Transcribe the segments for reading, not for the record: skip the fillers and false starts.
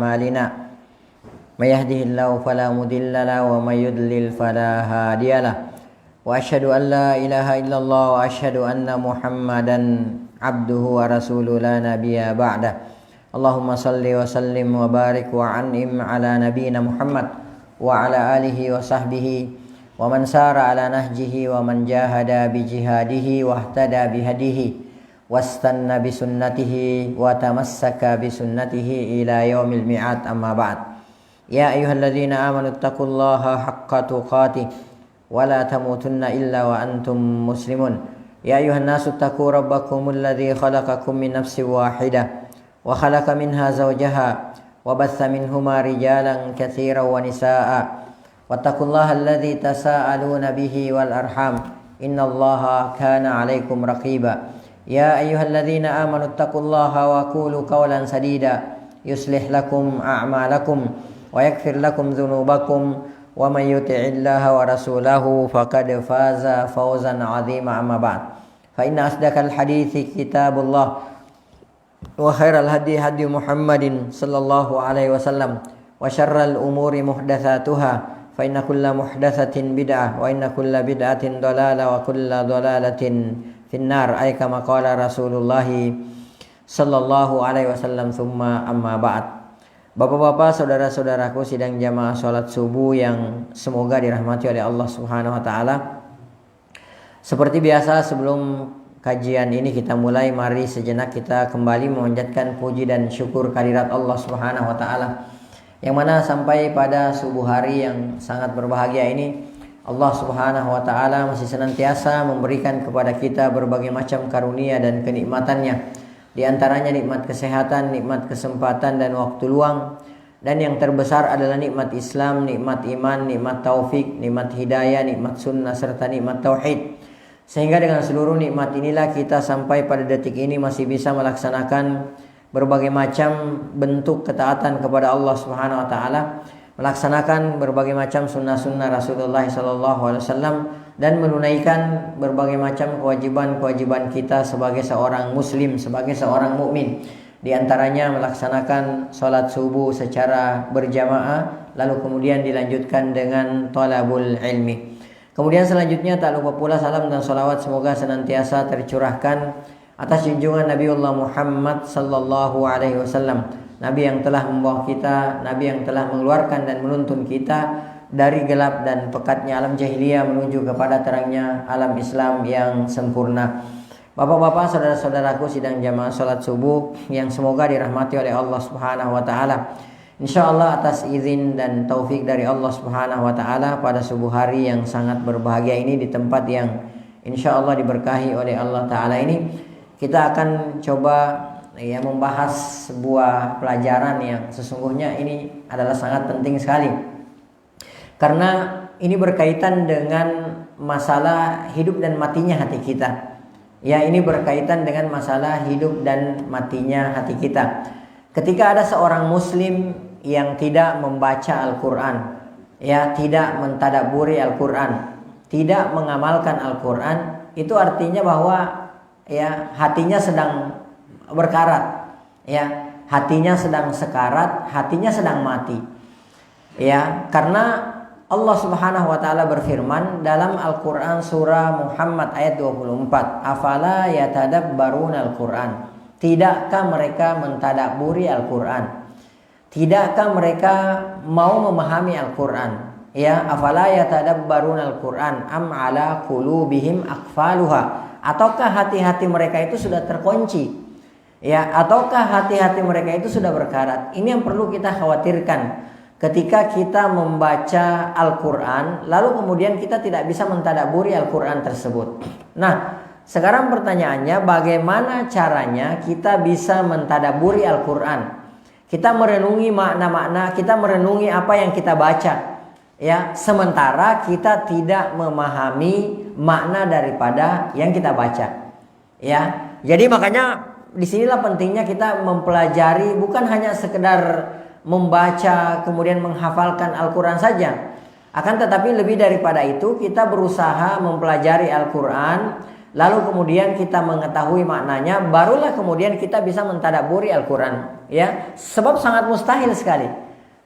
أعمالنا من يهده الله فلا مضل له ومن يضلل فلا هادي له وأشهد أن لا إله إلا الله وأشهد أن محمدا عبده ورسوله لا نبي بعده اللهم صل وسلم وبارك وأنعم على نبينا محمد وعلى آله وصحبه ومن سار على نهجه ومن جاهد بجهاده واهتدى بهديه واستنى بسنته وتمسك بسنته إلى يوم الميعاد أما بعد يا أيها الذين آمنوا اتقوا الله حق تقاته ولا تموتن إلا وأنتم مسلمون يا أيها الناس اتقوا ربكم الذي خلقكم من نفس واحدة وخلق منها زوجها وبث منهما رجالا كثيرا ونساء واتقوا الله الذي تساءلون به والأرحام إن الله كان عليكم رقيبا يا أيها الذين آمنوا اتقوا الله وقولوا قولا سديدا يصلح لكم أعمالكم ويغفر لكم ذنوبكم ومن يطع الله ورسوله فقد فاز فوزا عظيما أما بعد فإن أصدق الحديث كتاب الله وخير الهدي هدي محمد صلى الله عليه وسلم وشر الأمور محدثاتها فإن كل محدثة بدعة وإن كل بدعة ضلالة وكل ضلالة في النار أي كما قال رسول الله صلى الله عليه وسلم ثم أما بعد. Bapak-bapak, saudara-saudaraku sidang jamaah sholat subuh yang semoga dirahmati oleh Allah Subhanahu wa taala. Seperti biasa sebelum kajian ini kita mulai, mari sejenak kita kembali memanjatkan puji dan syukur kehadirat Allah Subhanahu wa taala. Yang mana sampai pada subuh hari yang sangat berbahagia ini Allah Subhanahu wa taala masih senantiasa memberikan kepada kita berbagai macam karunia dan kenikmatannya. Di antaranya nikmat kesehatan, nikmat kesempatan dan waktu luang, dan yang terbesar adalah nikmat Islam, nikmat iman, nikmat taufik, nikmat hidayah, nikmat sunnah serta nikmat tauhid. Sehingga dengan seluruh nikmat inilah kita sampai pada detik ini masih bisa melaksanakan berbagai macam bentuk ketaatan kepada Allah Subhanahu wa taala, melaksanakan berbagai macam sunnah-sunnah Rasulullah SAW dan menunaikan berbagai macam kewajiban-kewajiban kita sebagai seorang muslim, sebagai seorang mukmin. Di antaranya melaksanakan sholat subuh secara berjamaah, lalu kemudian dilanjutkan dengan thalabul ilmi. Kemudian selanjutnya tak lupa pula salam dan salawat semoga senantiasa tercurahkan atas junjungan Nabiullah Muhammad sallallahu alaihi wasallam, Nabi yang telah membawa kita, Nabi yang telah mengeluarkan dan menuntun kita dari gelap dan pekatnya alam jahiliyah menuju kepada terangnya alam Islam yang sempurna. Bapak-bapak, saudara-saudaraku sidang jamaah salat subuh yang semoga dirahmati oleh Allah Subhanahu wa taala. Insyaallah atas izin dan taufik dari Allah Subhanahu wa taala pada subuh hari yang sangat berbahagia ini di tempat yang insyaallah diberkahi oleh Allah taala ini, kita akan coba membahas sebuah pelajaran yang sesungguhnya ini adalah sangat penting sekali. Karena ini berkaitan dengan masalah hidup dan matinya hati kita. Ya, ini berkaitan dengan masalah hidup dan matinya hati kita. Ketika ada seorang muslim yang tidak membaca Al-Quran, ya, tidak mentadabburi Al-Quran, tidak mengamalkan Al-Quran, itu artinya bahwa ya hatinya sedang berkarat, ya, hatinya sedang sekarat, hatinya sedang mati. Ya, karena Allah Subhanahu wa taala berfirman dalam Al-Qur'an surah Muhammad ayat 24, "Afala yatadabbaruna Al-Qur'an?" Tidakkah mereka mentadabburi Al-Qur'an? Tidakkah mereka mau memahami Al-Qur'an? Ya, afala yatadabbaruna Al-Qur'an am ala qulubihim aqfaluha? Ataukah hati-hati mereka itu sudah terkunci? Ya, ataukah hati-hati mereka itu sudah berkarat? Ini yang perlu kita khawatirkan. Ketika kita membaca Al-Quran, lalu kemudian kita tidak bisa mentadabburi Al-Quran tersebut. Nah, sekarang pertanyaannya, bagaimana caranya kita bisa mentadabburi Al-Quran? Kita merenungi makna-makna, kita merenungi apa yang kita baca, ya, sementara kita tidak memahami makna daripada yang kita baca, ya. Jadi makanya disinilah pentingnya kita mempelajari, bukan hanya sekedar membaca kemudian menghafalkan Al-Quran saja. Akan tetapi lebih daripada itu kita berusaha mempelajari Al-Quran lalu kemudian kita mengetahui maknanya, barulah kemudian kita bisa mentadabburi Al-Quran. Ya, sebab sangat mustahil sekali.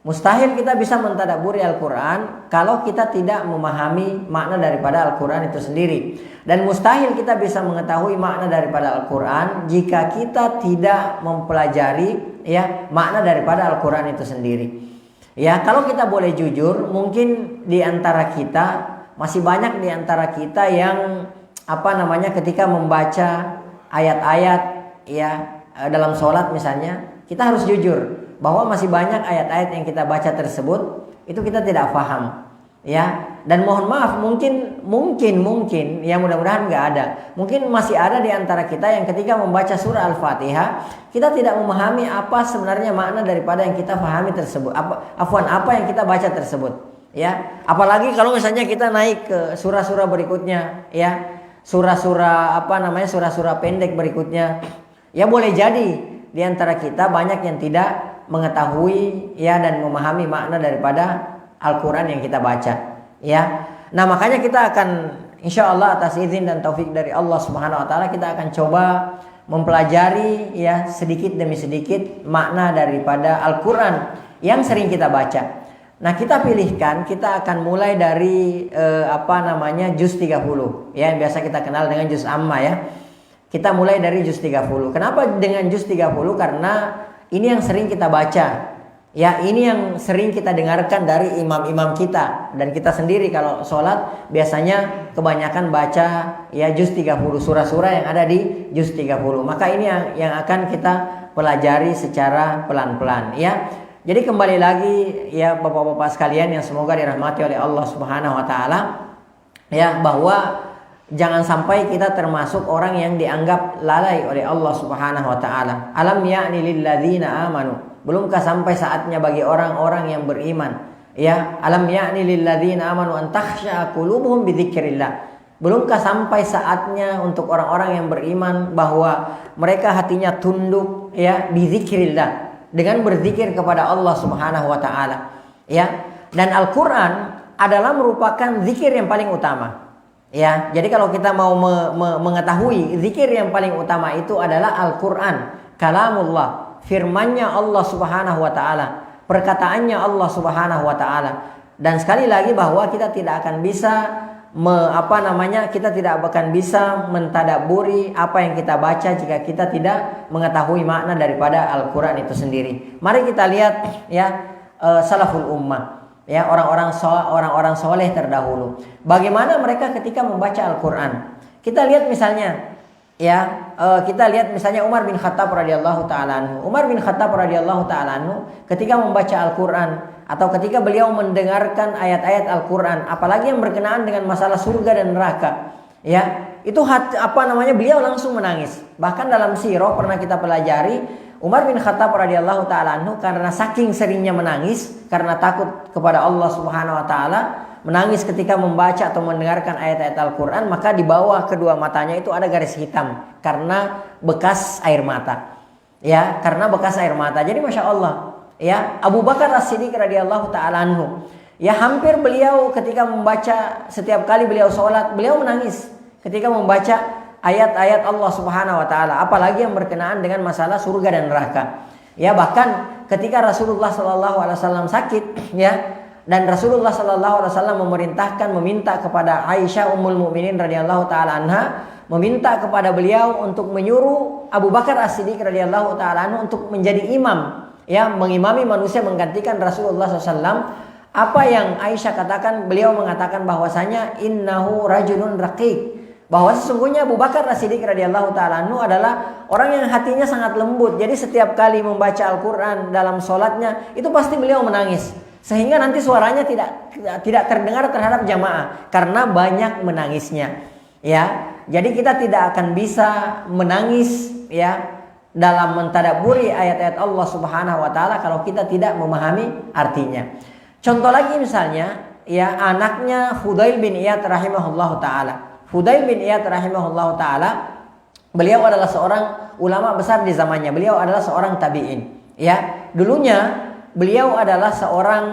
Mustahil kita bisa mentadabburi Al-Quran kalau kita tidak memahami makna daripada Al-Quran itu sendiri. Dan mustahil kita bisa mengetahui makna daripada Al-Quran jika kita tidak mempelajari ya makna daripada Al-Quran itu sendiri. Ya, kalau kita boleh jujur, mungkin di antara kita masih banyak di antara kita yang ketika membaca ayat-ayat ya dalam sholat misalnya, kita harus jujur bahwa masih banyak ayat-ayat yang kita baca tersebut itu kita tidak paham ya. Dan mohon maaf, mungkin ya, mudah-mudahan nggak ada, mungkin masih ada di antara kita yang ketika membaca surah Al-Fatihah kita tidak memahami apa sebenarnya makna daripada yang kita pahami tersebut, apa yang kita baca tersebut ya. Apalagi kalau misalnya kita naik ke surah-surah berikutnya ya, surah-surah surah-surah pendek berikutnya ya, boleh jadi di antara kita banyak yang tidak mengetahui ya dan memahami makna daripada Al-Quran yang kita baca ya. Nah, makanya kita akan insyaallah atas izin dan taufik dari Allah Subhanahu wa taala, kita akan coba mempelajari ya sedikit demi sedikit makna daripada Al-Quran yang sering kita baca. Nah, kita pilihkan, kita akan mulai dari juz 30 ya, yang biasa kita kenal dengan juz amma ya. Kita mulai dari juz 30. Kenapa dengan juz 30? Karena ini yang sering kita baca. Ya, ini yang sering kita dengarkan dari imam-imam kita, dan kita sendiri kalau sholat biasanya kebanyakan baca ya juz 30, surah-surah yang ada di juz 30. Maka ini yang akan kita pelajari secara pelan-pelan ya. Jadi kembali lagi ya Bapak-bapak sekalian yang semoga dirahmati oleh Allah Subhanahu wa taala ya, bahwa jangan sampai kita termasuk orang yang dianggap lalai oleh Allah Subhanahu wa taala. Alam ya'ni lil ladzina amanu, belumkah sampai saatnya bagi orang-orang yang beriman ya, alam ya'ni lil ladzina amanu an takhsha'a qulubuhum bi dzikrillah, belumkah sampai saatnya untuk orang-orang yang beriman bahwa mereka hatinya tunduk ya bi dzikrillah, dengan berzikir kepada Allah Subhanahu wa taala ya. Dan Al-Qur'an adalah merupakan zikir yang paling utama ya. Jadi kalau kita mau mengetahui zikir yang paling utama itu adalah Al-Qur'an, kalamullah, firman-Nya Allah Subhanahu wa taala, perkataannya Allah Subhanahu wa taala. Dan sekali lagi bahwa kita tidak akan bisa kita tidak akan bisa mentadabburi apa yang kita baca jika kita tidak mengetahui makna daripada Al-Quran itu sendiri. Mari kita lihat ya salaful ummah ya, orang-orang soleh terdahulu, bagaimana mereka ketika membaca Al-Quran. Kita lihat misalnya ya, Umar bin Khattab radhiyallahu taala anhu. Umar bin Khattab radhiyallahu taala anhu ketika membaca Al-Quran atau ketika beliau mendengarkan ayat-ayat Al-Quran, apalagi yang berkenaan dengan masalah surga dan neraka ya, itu beliau langsung menangis. Bahkan dalam sirah pernah kita pelajari, Umar bin Khattab radhiyallahu taala anhu karena saking seringnya menangis karena takut kepada Allah Subhanahu wa taala, menangis ketika membaca atau mendengarkan ayat-ayat Al-Quran, maka di bawah kedua matanya itu ada garis hitam karena bekas air mata ya, karena bekas air mata. Jadi Masya Allah ya, Abu Bakar As-Siddiq radhiyallahu taala anhu ya, hampir beliau ketika membaca, setiap kali beliau sholat beliau menangis ketika membaca ayat-ayat Allah Subhanahu wa taala, apalagi yang berkenaan dengan masalah surga dan neraka ya. Bahkan ketika Rasulullah sallallahu alaihi wasallam sakit ya, dan Rasulullah sallallahu alaihi wasallam meminta kepada Aisyah ummul mukminin radhiyallahu taala anha, meminta kepada beliau untuk menyuruh Abu Bakar As-Siddiq radhiyallahu taala anhu untuk menjadi imam ya, mengimami manusia menggantikan Rasulullah SAW. Apa yang Aisyah katakan, beliau mengatakan bahwasanya innahu rajulun raqiq, bahwa sesungguhnya Abu Bakar As-Siddiq radhiyallahu taala anhu adalah orang yang hatinya sangat lembut. Jadi setiap kali membaca Al-Quran dalam sholatnya itu pasti beliau menangis, sehingga nanti suaranya tidak terdengar terhadap jamaah karena banyak menangisnya ya. Jadi kita tidak akan bisa menangis ya dalam mentadabburi ayat-ayat Allah Subhanahu wa taala kalau kita tidak memahami artinya. Contoh lagi misalnya ya, anaknya Fudail bin Iyad rahimahullahu taala. Fudail bin Iyad rahimahullahu taala, beliau adalah seorang ulama besar di zamannya. Beliau adalah seorang tabi'in ya. Dulunya beliau adalah seorang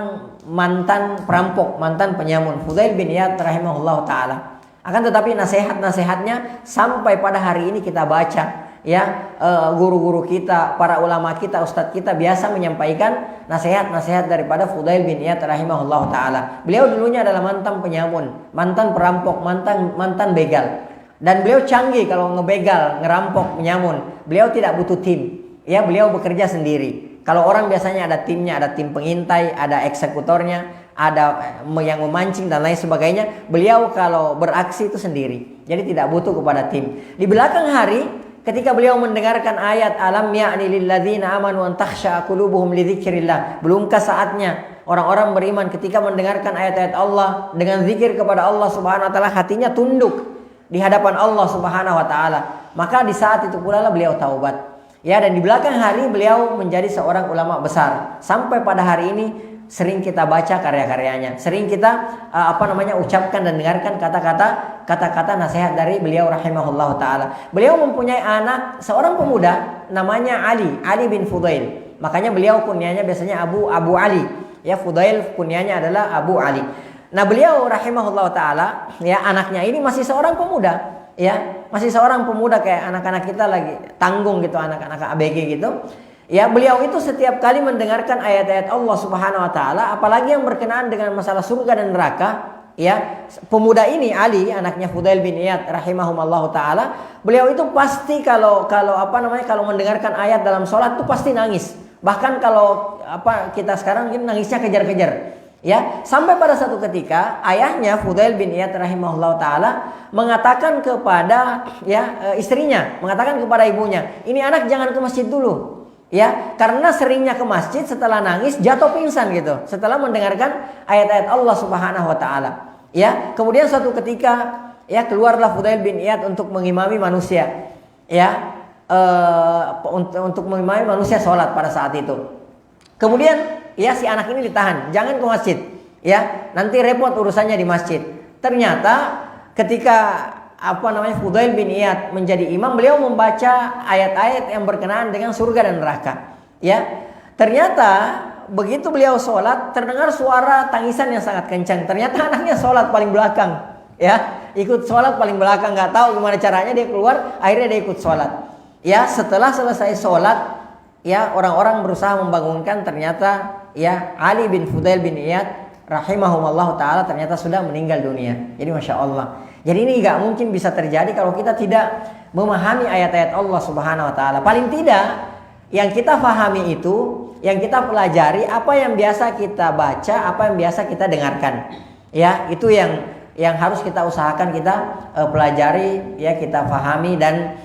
mantan perampok, mantan penyamun, Fudail bin Iyad rahimahullahu taala. Akan tetapi nasihat-nasihatnya sampai pada hari ini kita baca. Ya, guru-guru kita, para ulama kita, ustadz kita biasa menyampaikan nasihat-nasihat daripada Fudail bin Iyad rahimahullah taala. Beliau dulunya adalah mantan penyamun, mantan perampok, mantan begal. Dan beliau canggih kalau ngebegal, ngerampok, menyamun. Beliau tidak butuh tim. Ya, beliau bekerja sendiri. Kalau orang biasanya ada timnya, ada tim pengintai, ada eksekutornya, ada yang memancing dan lain sebagainya. Beliau kalau beraksi itu sendiri. Jadi tidak butuh kepada tim. Di belakang hari ketika beliau mendengarkan ayat alam ya'ni lil ladzina amanu an takhsha qulubuhum li dzikrillah. Belumkah saatnya orang-orang beriman ketika mendengarkan ayat-ayat Allah dengan zikir kepada Allah Subhanahu wa taala hatinya tunduk di hadapan Allah Subhanahu wa taala. Maka di saat itu pula lah beliau taubat. Ya, dan di belakang hari beliau menjadi seorang ulama besar. Sampai pada hari ini sering kita baca karya-karyanya, sering kita ucapkan dan dengarkan kata-kata nasihat dari beliau rahimahullah taala. Beliau mempunyai anak seorang pemuda namanya Ali bin Fudail. Makanya beliau kunyanya biasanya Abu Ali. Ya, Fudail kunyanya adalah Abu Ali. Nah, beliau rahimahullah taala, ya, anaknya ini masih seorang pemuda. Ya, masih seorang pemuda kayak anak-anak kita lagi tanggung gitu, anak-anak ABG gitu. Ya, beliau itu setiap kali mendengarkan ayat-ayat Allah Subhanahu wa taala, apalagi yang berkenaan dengan masalah surga dan neraka, ya, pemuda ini Ali, anaknya Fudail bin Iyad rahimahumallahu taala, beliau itu pasti kalau mendengarkan ayat dalam sholat itu pasti nangis. Bahkan kalau kita sekarang mungkin nangisnya kejar-kejar. Ya, sampai pada satu ketika ayahnya Fudail bin Iyad rahimahullah taala mengatakan kepada istrinya, mengatakan kepada ibunya, ini anak jangan ke masjid dulu. Ya, karena seringnya ke masjid setelah nangis jatuh pingsan gitu, setelah mendengarkan ayat-ayat Allah Subhanahu wa taala. Ya, kemudian suatu ketika ya keluarlah Fudail bin Iyad untuk mengimami manusia. Ya, untuk mengimami manusia sholat pada saat itu. Kemudian ya si anak ini ditahan, jangan ke masjid. Ya, nanti repot urusannya di masjid. Ternyata ketika Fudail bin Iyad menjadi imam, beliau membaca ayat-ayat yang berkenaan dengan surga dan neraka. Ya, ternyata begitu beliau sholat terdengar suara tangisan yang sangat kencang. Ternyata anaknya sholat paling belakang. Ya, ikut sholat paling belakang, nggak tahu gimana caranya dia keluar, akhirnya dia ikut sholat. Ya, setelah selesai sholat, ya, orang-orang berusaha membangunkan, ternyata ya Ali bin Fudail bin Iyad rahimahumallahu taala ternyata sudah meninggal dunia. Jadi Masya Allah. Jadi ini gak mungkin bisa terjadi kalau kita tidak memahami ayat-ayat Allah Subhanahu wa taala. Paling tidak yang kita pahami itu, yang kita pelajari apa yang biasa kita baca, apa yang biasa kita dengarkan. Ya, itu yang harus kita usahakan kita pelajari, ya, kita pahami dan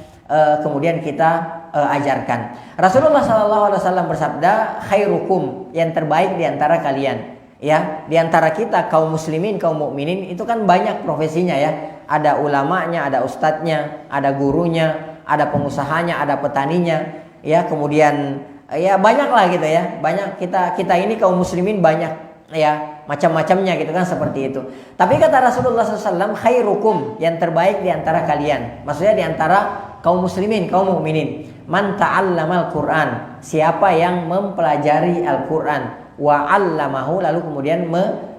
kemudian kita ajarkan. Rasulullah SAW bersabda, khairukum, yang terbaik di antara kalian. Ya, di antara kita kaum muslimin, kaum mukminin itu kan banyak profesinya ya. Ada ulamanya, ada ustadznya, ada gurunya, ada pengusahanya, ada petaninya. Ya, kemudian ya banyak lah gitu ya. Banyak kita ini kaum muslimin banyak ya, macam-macamnya gitu kan, seperti itu. Tapi kata Rasulullah SAW, khairukum, yang terbaik di antara kalian. Maksudnya di antara kaum muslimin, kaum mukminin. Man ta'allamal Qur'an, siapa yang mempelajari Al-Qur'an, wa 'allamahu, lalu kemudian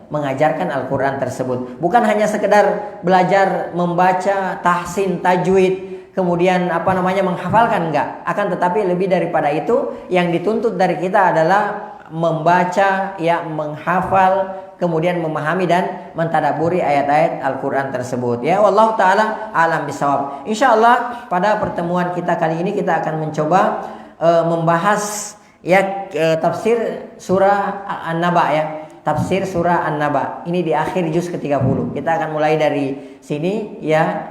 mengajarkan Al-Qur'an tersebut. Bukan hanya sekedar belajar membaca, tahsin, tajwid, kemudian menghafalkan, enggak. Akan tetapi lebih daripada itu, yang dituntut dari kita adalah membaca, ya, menghafal, kemudian memahami dan mentadabburi ayat-ayat Al-Quran tersebut. Ya, wallahu taala alam bisawab. Insyaallah pada pertemuan kita kali ini kita akan mencoba membahas ya tafsir surah An-Naba ya. Tafsir surah An-Naba. Ini di akhir juz ke-30. Kita akan mulai dari sini ya,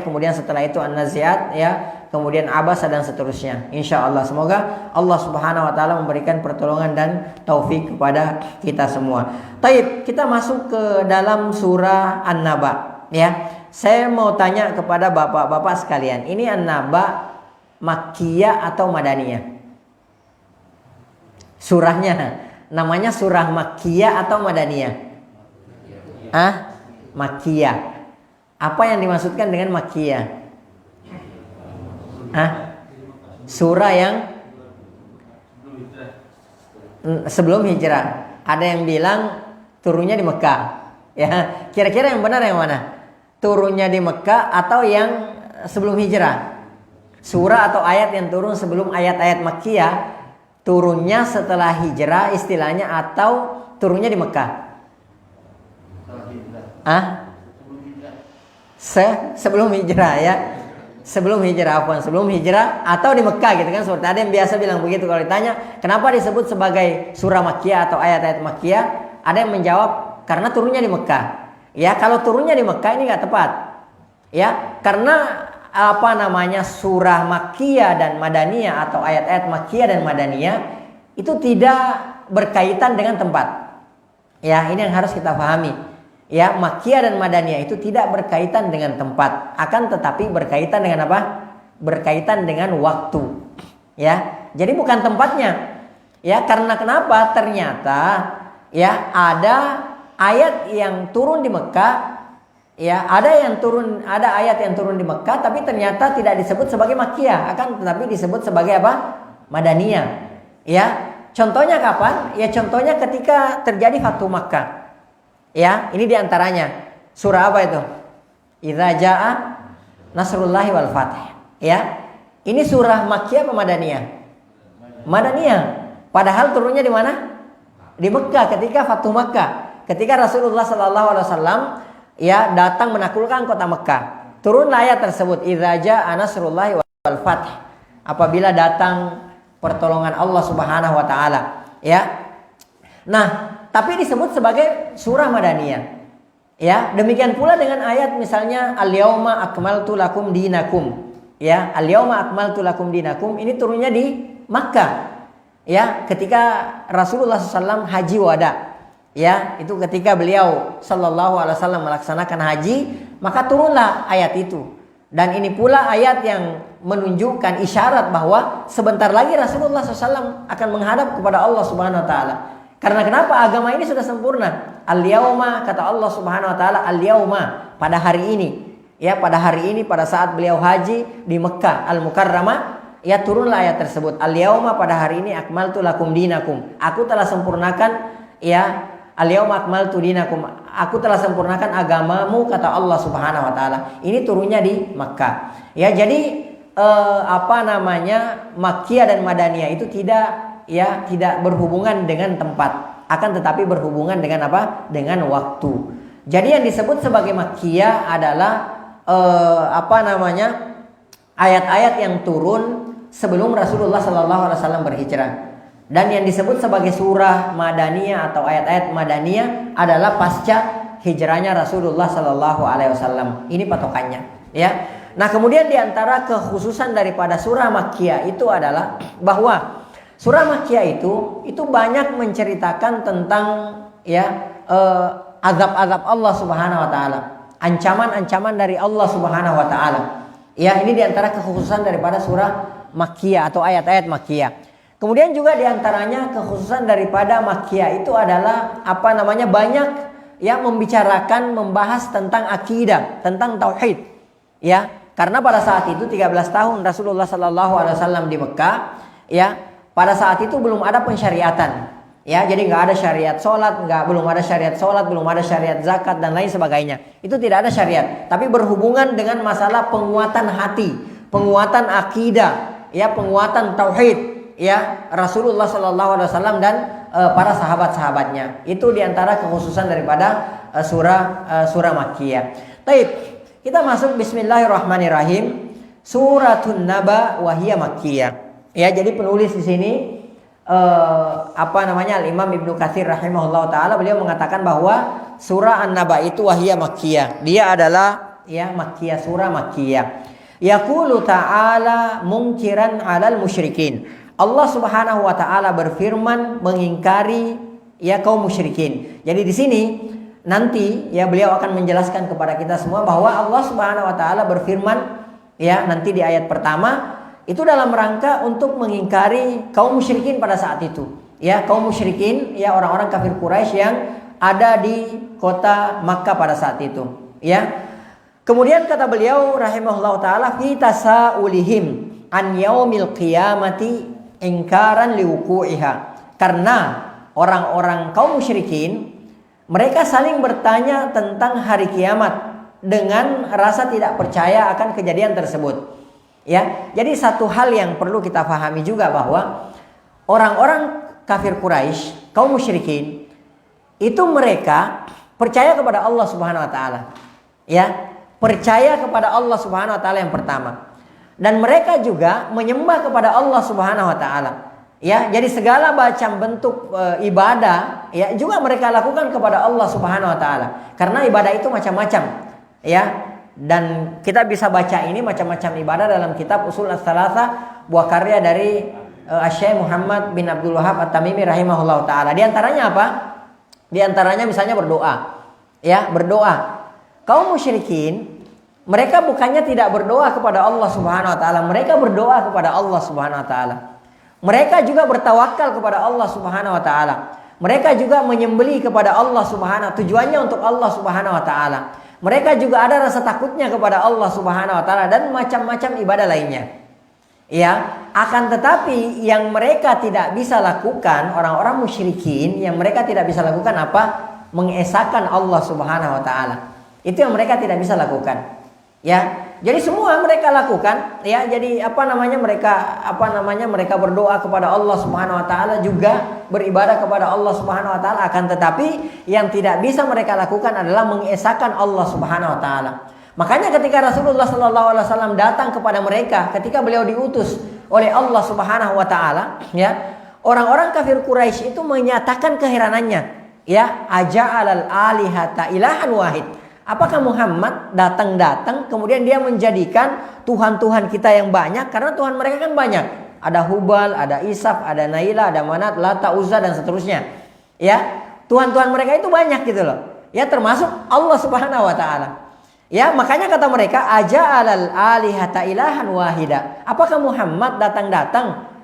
kemudian setelah itu An-Nazi'at ya, kemudian Abasa dan seterusnya. Insyaallah semoga Allah Subhanahu wa taala memberikan pertolongan dan taufik kepada kita semua. Taib, kita masuk ke dalam surah An-Naba ya. Saya mau tanya kepada bapak-bapak sekalian, ini An-Naba Makkiyah atau Madaniyah? Surahnya namanya surah Makkiyah atau Madaniyah? Makkiyah. Apa yang dimaksudkan dengan Makkiyah? Surah yang sebelum hijrah. Ada yang bilang turunnya di Mekah. Ya, kira-kira yang benar yang mana? Turunnya di Mekah atau yang sebelum hijrah? Surah atau ayat yang turun sebelum ayat-ayat Makkiyah, turunnya setelah hijrah istilahnya atau turunnya di Mekah? Sebelum hijrah ya. Sebelum hijrah atau di Mekah gitu kan. Seperti ada yang biasa bilang begitu kalau ditanya, kenapa disebut sebagai surah Makkiyah atau ayat-ayat Makkiyah? Ada yang menjawab karena turunnya di Mekah. Ya, kalau turunnya di Mekah ini nggak tepat. Ya, karena surah Makkiyah dan Madaniyah atau ayat-ayat Makkiyah dan Madaniyah itu tidak berkaitan dengan tempat. Ya, ini yang harus kita pahami. Ya, Makkiyah dan Madaniyah itu tidak berkaitan dengan tempat, akan tetapi berkaitan dengan apa? Berkaitan dengan waktu. Ya, jadi bukan tempatnya. Ya, karena kenapa? Ternyata ya ada ayat yang turun di Mekah. Ya, ada ayat yang turun di Mekah tapi ternyata tidak disebut sebagai Makkiyah, akan tetapi disebut sebagai apa? Madaniyah. Ya, contohnya kapan? Ya, contohnya ketika terjadi Fathu Makkah. Ya, ini diantaranya surah apa itu? Idza jaa nasrullahi wal fath. Ya, ini surah Makkiyah atau Madaniyah? Madaniyah. Padahal turunnya di mana? Di Mekah ketika Fathu Makkah. Ketika Rasulullah Sallallahu Alaihi Wasallam ya datang menaklukkan kota Mekah, turunlah ayat tersebut, idza jaa nasrullahi wal fath. Apabila datang pertolongan Allah Subhanahu wa taala, ya. Nah, tapi disebut sebagai surah Madaniyah. Ya, demikian pula dengan ayat misalnya al-yauma akmaltu lakum dinakum. Ya, al-yauma akmaltu lakum dinakum ini turunnya di Makkah. Ya, ketika Rasulullah SAW haji wada. Ya, itu ketika beliau sallallahu alaihi wasallam melaksanakan haji, maka turunlah ayat itu. Dan ini pula ayat yang menunjukkan isyarat bahwa sebentar lagi Rasulullah SAW akan menghadap kepada Allah Subhanahu wa taala. Karena kenapa? Agama ini sudah sempurna. Al-yauma, kata Allah Subhanahu wa taala, al-yauma, pada hari ini. Ya, pada hari ini pada saat beliau haji di Mekah Al-Mukarramah, ya turunlah ayat tersebut. Al-yauma, pada hari ini akmaltu lakum dinakum. Aku telah sempurnakan, ya, al-yauma akmaltu dinakum. Aku telah sempurnakan agamamu, kata Allah Subhanahu wa taala. Ini turunnya di Mekah. Ya, jadi Makkiyah dan Madaniyah itu tidak berhubungan dengan tempat, akan tetapi berhubungan dengan apa? Dengan waktu. Jadi yang disebut sebagai Makkiyah adalah ayat-ayat yang turun sebelum Rasulullah Sallallahu Alaihi Wasallam berhijrah. Dan yang disebut sebagai surah Madaniyah atau ayat-ayat Madaniyah adalah pasca hijrahnya Rasulullah Sallallahu Alaihi Wasallam. Ini patokannya, ya. Nah, kemudian diantara kekhususan daripada surah Makkiyah itu adalah bahwa surah Makkiyah itu banyak menceritakan tentang azab-azab Allah Subhanahu wa taala, ancaman-ancaman dari Allah Subhanahu wa taala. Ya, ini diantara kekhususan daripada surah Makkiyah atau ayat-ayat Makkiyah. Kemudian juga diantaranya kekhususan daripada Makkiyah itu adalah banyak membicarakan, membahas tentang akidah, tentang tauhid. Ya, karena pada saat itu 13 tahun Rasulullah Sallallahu Alaihi Wasallam di Mekah, ya. Pada saat itu belum ada pensyariatan, ya, jadi nggak ada syariat sholat, belum ada syariat zakat dan lain sebagainya. Itu tidak ada syariat, tapi berhubungan dengan masalah penguatan hati, penguatan akidah, ya, penguatan tauhid, ya, Rasulullah Sallallahu Alaihi Wasallam dan para sahabat-sahabatnya. Itu diantara kekhususan daripada surah Makkiyah. Taib, kita masuk Bismillahirrahmanirrahim. Suratun Naba wahiyya Makkiyah. Ya, jadi penulis di sini Al-Imam Ibnu Katsir rahimahullah taala, beliau mengatakan bahwa surah An-Naba itu wahiyya Makkiyah. Dia adalah Makkiyah, surah Makkiyah. Yaqulu ta'ala mungkiran 'alal musyrikin. Allah Subhanahu wa taala berfirman mengingkari kaum musyrikin. Jadi di sini nanti beliau akan menjelaskan kepada kita semua bahwa Allah Subhanahu wa taala berfirman nanti di ayat pertama itu dalam rangka untuk mengingkari kaum musyrikin pada saat itu. Ya, kaum musyrikin, orang-orang kafir Quraisy yang ada di kota Makkah pada saat itu. Ya. Kemudian kata beliau rahimahullah taala fi tasaulihim an yaumil qiyamati ingkaran liwuqu'iha. Karena orang-orang kaum musyrikin Mereka saling bertanya tentang hari kiamat dengan rasa tidak percaya akan kejadian tersebut. Ya, jadi satu hal yang perlu kita pahami juga bahwa orang-orang kafir Quraisy, kaum musyrikin, itu mereka percaya kepada Allah Subhanahu wa taala. Ya, percaya kepada Allah Subhanahu wa taala yang pertama. Dan mereka juga menyembah kepada Allah Subhanahu wa taala. Ya, jadi segala macam bentuk ibadah ya juga mereka lakukan kepada Allah Subhanahu wa taala. Karena ibadah itu macam-macam. Ya, dan kita bisa baca ini macam-macam ibadah dalam kitab Ushul Ats-Tsalatsah, buah karya dari Syekh Muhammad bin Abdul Wahhab At-Tamimi rahimahullah taala. Di antaranya apa? Di antaranya misalnya berdoa. Ya, berdoa. Kaum musyrikin mereka bukannya tidak berdoa kepada Allah Subhanahu wa taala, mereka berdoa kepada Allah Subhanahu wa taala. Mereka juga bertawakal kepada Allah Subhanahu wa taala. Mereka juga menyembelih kepada Allah Subhanahu, tujuannya untuk Allah Subhanahu wa taala. Mereka juga ada rasa takutnya kepada Allah Subhanahu wa taala dan macam-macam ibadah lainnya. Ya, akan tetapi yang mereka tidak bisa lakukan, orang-orang musyrikin yang mereka tidak bisa lakukan apa? Mengesahkan Allah Subhanahu wa taala. Itu yang mereka tidak bisa lakukan. Ya, jadi semua mereka lakukan. Ya, jadi mereka berdoa kepada Allah Subhanahu wa taala, juga beribadah kepada Allah Subhanahu wa taala. Akan tetapi yang tidak bisa mereka lakukan adalah mengesahkan Allah Subhanahu wa taala. Makanya ketika Rasulullah SAW datang kepada mereka, ketika beliau diutus oleh Allah Subhanahu wa taala, ya, orang-orang kafir Quraisy itu menyatakan keheranannya, ya, aja'alal alihata ilahan wahid. Apakah Muhammad datang kemudian dia menjadikan Tuhan-Tuhan kita yang banyak? Karena Tuhan mereka kan banyak. Ada Hubal, ada Isaf, ada Naila, ada Manat, Lata, Uzza dan seterusnya. Ya, Tuhan-Tuhan mereka itu banyak gitu loh. Ya, termasuk Allah Subhanahu wa taala. Ya, makanya kata mereka aja'alal alihata ilahan wahida. Apakah Muhammad datang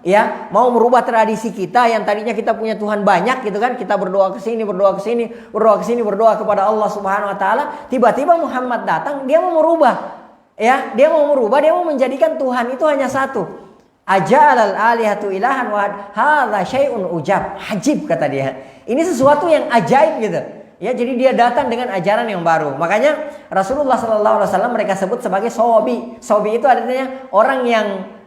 ya mau merubah tradisi kita yang tadinya kita punya Tuhan banyak gitu kan, kita berdoa ke sini, berdoa ke sini, berdoa ke sini, berdoa kepada Allah Subhanahu wa taala, tiba-tiba Muhammad datang, dia mau merubah. Ya, dia mau menjadikan Tuhan itu hanya satu. Aja'alal alihatu ilahan wahid. Hadza syai'un ujab. Ajib kata dia. Ini sesuatu yang ajaib gitu. Ya, jadi dia datang dengan ajaran yang baru. Makanya Rasulullah SAW mereka sebut sebagai sobi. Sobi itu artinya orang yang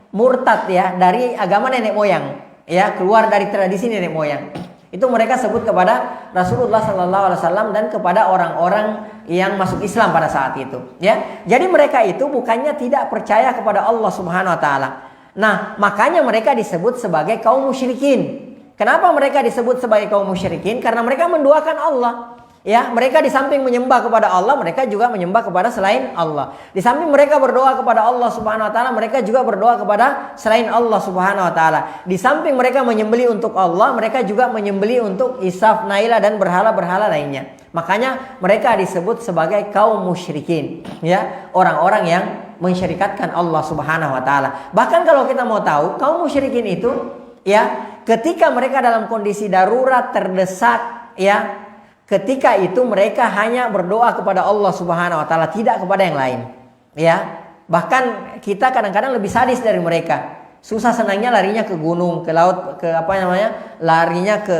murtad ya dari agama nenek moyang, ya, keluar dari tradisi nenek moyang. Itu mereka sebut kepada Rasulullah SAW dan kepada orang-orang yang masuk Islam pada saat itu. Ya, jadi mereka itu bukannya tidak percaya kepada Allah Subhanahu wa taala. Nah, makanya mereka disebut sebagai kaum musyrikin. Kenapa mereka disebut sebagai kaum musyrikin? Karena mereka menduakan Allah. Ya, mereka di samping menyembah kepada Allah, mereka juga menyembah kepada selain Allah. Di samping mereka berdoa kepada Allah Subhanahu wa taala, mereka juga berdoa kepada selain Allah Subhanahu wa taala. Di samping mereka menyembelih untuk Allah, mereka juga menyembelih untuk Isaf, Naila dan berhala-berhala lainnya. Makanya mereka disebut sebagai kaum musyrikin, ya, orang-orang yang mensyirikatkan Allah Subhanahu wa taala. Bahkan kalau kita mau tahu, kaum musyrikin itu ya, ketika mereka dalam kondisi darurat, terdesak, ya, ketika itu mereka hanya berdoa kepada Allah Subhanahu wa taala, tidak kepada yang lain. Ya, bahkan kita kadang-kadang lebih sadis dari mereka. Susah senangnya larinya ke gunung, ke laut, ke larinya ke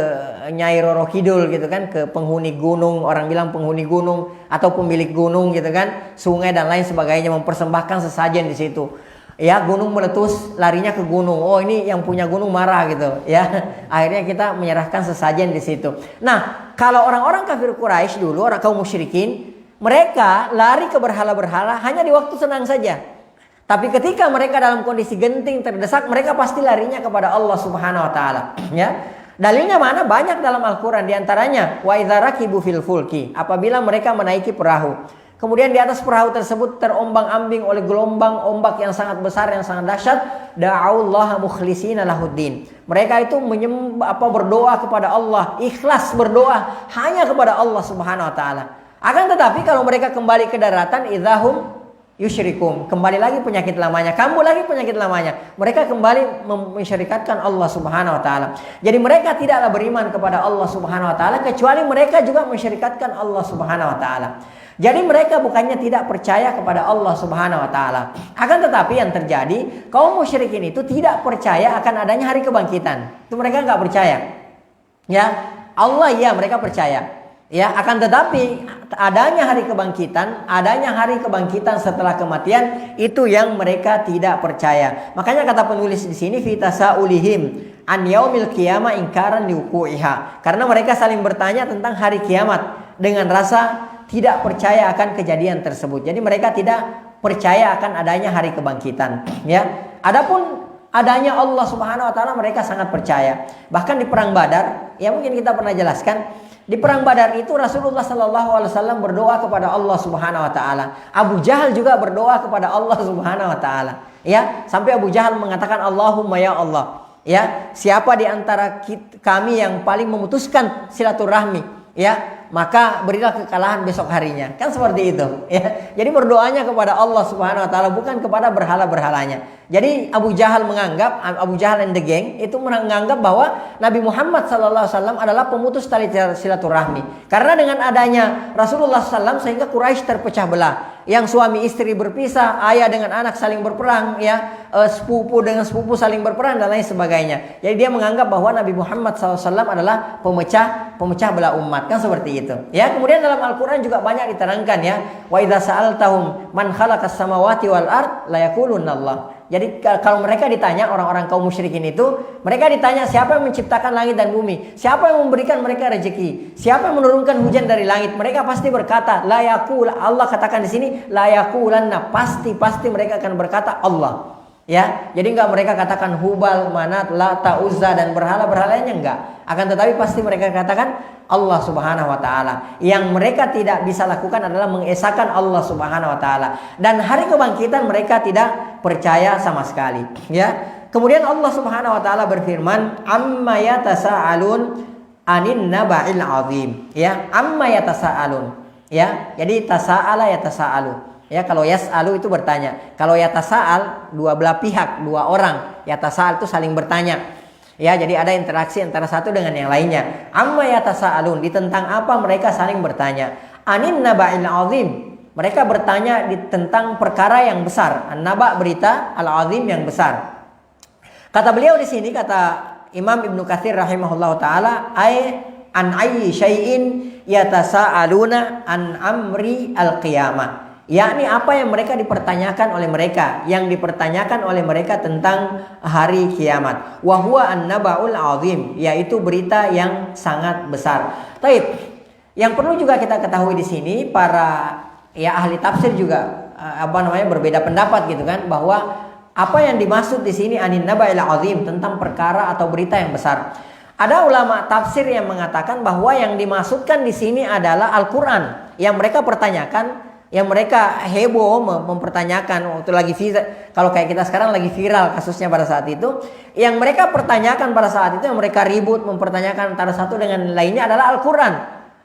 Nyai Roro Kidul gitu kan, ke penghuni gunung, orang bilang penghuni gunung atau pemilik gunung gitu kan, sungai dan lain sebagainya, mempersembahkan sesajen di situ. Ya, gunung meletus, larinya ke gunung. Oh, ini yang punya gunung marah gitu. Ya, akhirnya kita menyerahkan sesajen di situ. Nah, kalau orang-orang kafir Quraisy dulu, orang kaum musyrikin, mereka lari ke berhala-berhala hanya di waktu senang saja. Tapi ketika mereka dalam kondisi genting, terdesak, mereka pasti larinya kepada Allah Subhanahu wa taala. Ya. Dalilnya mana? Banyak dalam Al-Qur'an, di antaranya wa idza rakibu fil fulki, apabila mereka menaiki perahu. Kemudian di atas perahu tersebut terombang-ambing oleh gelombang ombak yang sangat besar, yang sangat dahsyat. Da'aullaha mukhlishina lahuddin. Mereka itu berdoa kepada Allah, ikhlas berdoa hanya kepada Allah Subhanahu wa taala. Akan tetapi kalau mereka kembali ke daratan, idzahum yusyrikum, kembali lagi penyakit lamanya, kambuh lagi penyakit lamanya. Mereka kembali mensyirikatkan Allah Subhanahu wa taala. Jadi mereka tidaklah beriman kepada Allah Subhanahu wa taala kecuali mereka juga mensyirikatkan Allah Subhanahu wa taala. Jadi mereka bukannya tidak percaya kepada Allah Subhanahu wa taala. Akan tetapi yang terjadi, kaum musyrikin itu tidak percaya akan adanya hari kebangkitan. Itu mereka enggak percaya. Ya, Allah ya mereka percaya. Ya, akan tetapi adanya hari kebangkitan setelah kematian itu yang mereka tidak percaya. Makanya kata penulis di sini fitasaulihim an yaumil qiyamah ingkaran liwuqu'iha. Karena mereka saling bertanya tentang hari kiamat dengan rasa tidak percaya akan kejadian tersebut. Jadi mereka tidak percaya akan adanya hari kebangkitan, ya. Adapun adanya Allah Subhanahu wa taala mereka sangat percaya. Bahkan di perang Badar, ya mungkin kita pernah jelaskan, di perang Badar itu Rasulullah sallallahu alaihi wasallam berdoa kepada Allah Subhanahu wa taala. Abu Jahal juga berdoa kepada Allah Subhanahu wa taala. Ya, sampai Abu Jahal mengatakan Allahumma ya Allah. Ya, siapa di antara kami yang paling memutuskan silaturahmi, ya, maka berilah kekalahan besok harinya. Kan seperti itu, ya. Jadi berdoanya kepada Allah Subhanahu wa taala, bukan kepada berhala-berhalanya. Jadi Abu Jahal and the gang itu menganggap bahwa Nabi Muhammad SAW adalah pemutus tali silaturahmi. Karena dengan adanya Rasulullah SAW sehingga Quraisy terpecah belah. Yang suami istri berpisah, ayah dengan anak saling berperang, ya, sepupu dengan sepupu saling berperang dan lain sebagainya. Jadi dia menganggap bahwa Nabi Muhammad SAW adalah pemecah belah umat, kan seperti itu. Ya, kemudian dalam Al-Quran juga banyak diterangkan, ya, wa idza sa'altahum man khalaqas samawati wal ard la yaqulunna Allah. Jadi kalau mereka ditanya, orang-orang kaum musyrikin itu, mereka ditanya siapa yang menciptakan langit dan bumi, siapa yang memberikan mereka rezeki, siapa yang menurunkan hujan dari langit, mereka pasti berkata la yaqul. Allah katakan di sini la yaqulanna, pasti mereka akan berkata Allah. Ya, jadi enggak mereka katakan Hubal, Manat, Lata, Uzza dan berhala-berhalanya, enggak. Akan tetapi pasti mereka katakan Allah Subhanahu wa taala. Yang mereka tidak bisa lakukan adalah mengesahkan Allah Subhanahu wa taala. Dan hari kebangkitan mereka tidak percaya sama sekali, ya. Kemudian Allah Subhanahu wa taala berfirman, "Amma yatasaalun anin naba'il azim." Ya, amma yatasaalun. Ya, jadi tasa'ala yatasaalu. Ya, kalau yas'alu itu bertanya. Kalau yatasa'al, dua belah pihak, dua orang. Yatasa'al itu saling bertanya. Ya, jadi ada interaksi antara satu dengan yang lainnya. Amma yatasa'alun, di tentang apa mereka saling bertanya. Anin naba'il azim. Mereka bertanya tentang perkara yang besar. An-naba, berita, al-azim, yang besar. Kata beliau di sini, kata Imam Ibnu Katsir rahimahullahu taala, an ayyi syai'in yatasa'aluna an amri al-qiyamah. Yakni apa yang mereka dipertanyakan oleh mereka, yang dipertanyakan oleh mereka tentang hari kiamat. Wa huwa an-naba'ul azim, yaitu berita yang sangat besar. Taib. Yang perlu juga kita ketahui di sini, para ahli tafsir juga berbeda pendapat gitu kan, bahwa apa yang dimaksud di sini anin naba'il azim, tentang perkara atau berita yang besar. Ada ulama tafsir yang mengatakan bahwa yang dimaksudkan di sini adalah Al-Qur'an. Yang mereka pertanyakan, yang mereka heboh mempertanyakan waktu lagi kalau kayak kita sekarang lagi viral kasusnya pada saat itu, yang mereka pertanyakan pada saat itu, yang mereka ribut mempertanyakan antara satu dengan lainnya adalah Al-Quran.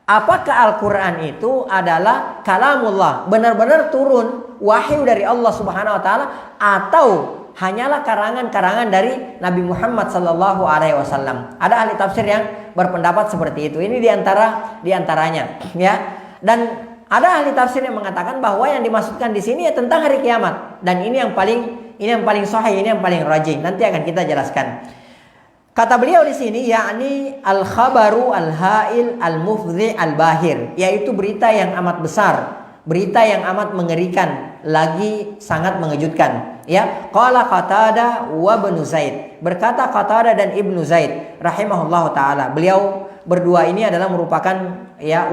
Apakah Al-Quran itu adalah kalamullah, benar-benar turun wahyu dari Allah Subhanahu wa taala, atau hanyalah karangan-karangan dari Nabi Muhammad sallallahu alaihi wasallam? Ada ahli tafsir yang berpendapat seperti itu. Ini diantaranya, ya. Dan ada ahli tafsir yang mengatakan bahwa yang dimaksudkan di sini ya tentang hari kiamat, dan ini yang paling sahih, ini yang paling rajih. Nanti akan kita jelaskan. Kata beliau di sini, yakni al-khabaru al-ha'il al-mufdhi al-bahir, yaitu berita yang amat besar, berita yang amat mengerikan, lagi sangat mengejutkan. Ya, qala Qatadah wa Ibnu Zaid. Berkata Qatadah dan Ibnu Zaid rahimahullahu taala. Beliau berdua ini adalah merupakan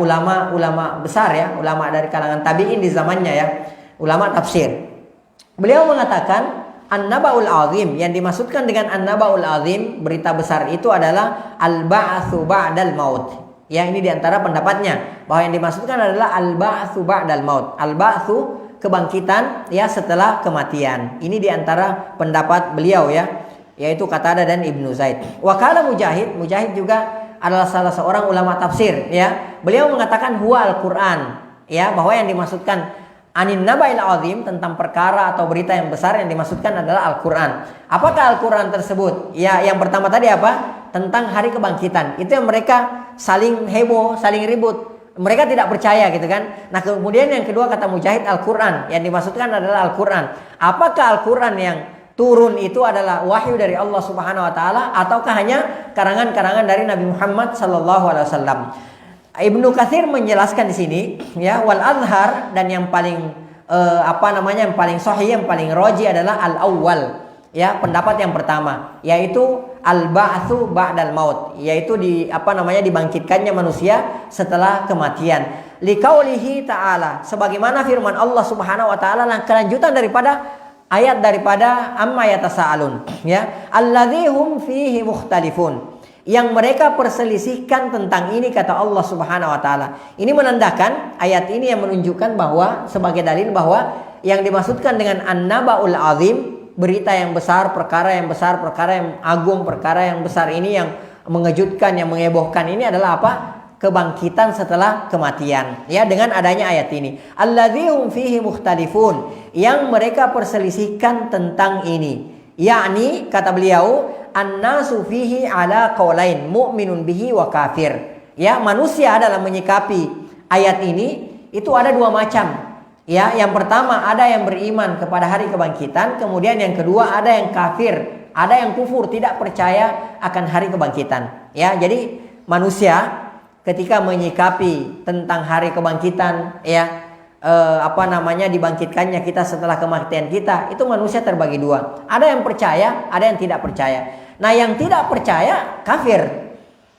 ulama besar, ya, ulama dari kalangan tabi'in di zamannya, ya, ulama tafsir. Beliau mengatakan an-naba'ul azim, yang dimaksudkan dengan an-naba'ul azim, berita besar itu adalah al-ba'tsu ba'dal maut. Ya, ini diantara pendapatnya bahwa yang dimaksudkan adalah al-ba'tsu ba'dal maut. Al-ba'tsu, kebangkitan, ya, setelah kematian. Ini diantara pendapat beliau, ya, yaitu Qatadah dan Ibnu Zaid. Wa qala Mujahid juga adalah salah seorang ulama tafsir, ya. Beliau mengatakan huwa Al-Qur'an, ya, bahwa yang dimaksudkan anin naba'il azim, tentang perkara atau berita yang besar, yang dimaksudkan adalah Al-Qur'an. Apakah Al-Qur'an tersebut? Ya, yang pertama tadi apa? Tentang hari kebangkitan. Itu yang mereka saling heboh, saling ribut. Mereka tidak percaya gitu kan. Nah, kemudian yang kedua kata Mujahid Al-Qur'an, yang dimaksudkan adalah Al-Qur'an. Apakah Al-Qur'an yang turun itu adalah wahyu dari Allah Subhanahu wa taala, ataukah hanya karangan-karangan dari Nabi Muhammad sallallahu alaihi wasallam? Ibnu Katsir menjelaskan di sini, ya, wal azhar, dan yang paling yang paling sahih, yang paling roji adalah al awwal, ya, pendapat yang pertama, yaitu al ba'tsu ba'dal maut, yaitu dibangkitkannya manusia setelah kematian. Liqaulihi ta'ala, sebagaimana firman Allah Subhanahu wa taala, kelanjutan daripada ayat daripada amma yatasaalun, ya, alladzi hum fihi mukhtalifun, yang mereka perselisihkan tentang ini, kata Allah Subhanahu wa taala. Ini menandakan, ayat ini yang menunjukkan bahwa, sebagai dalil bahwa yang dimaksudkan dengan an-nabaul azim, berita yang besar, perkara yang besar, perkara yang agung, perkara yang besar ini, yang mengejutkan, yang mengebohkan ini adalah apa? Kebangkitan setelah kematian, ya, dengan adanya ayat ini. Alladzi hum fihi mukhtalifun, yang mereka perselisihkan tentang ini. Yakni, kata beliau, an-nasu fihi ala qaulain, mu'minun bihi wa kafir. Ya, manusia dalam menyikapi ayat ini itu ada dua macam. Ya, yang pertama ada yang beriman kepada hari kebangkitan, kemudian yang kedua ada yang kafir, ada yang kufur, tidak percaya akan hari kebangkitan. Ya, jadi manusia ketika menyikapi tentang hari kebangkitan, ya, dibangkitkannya kita setelah kematian kita, itu manusia terbagi dua. Ada yang percaya, ada yang tidak percaya. Nah, yang tidak percaya kafir,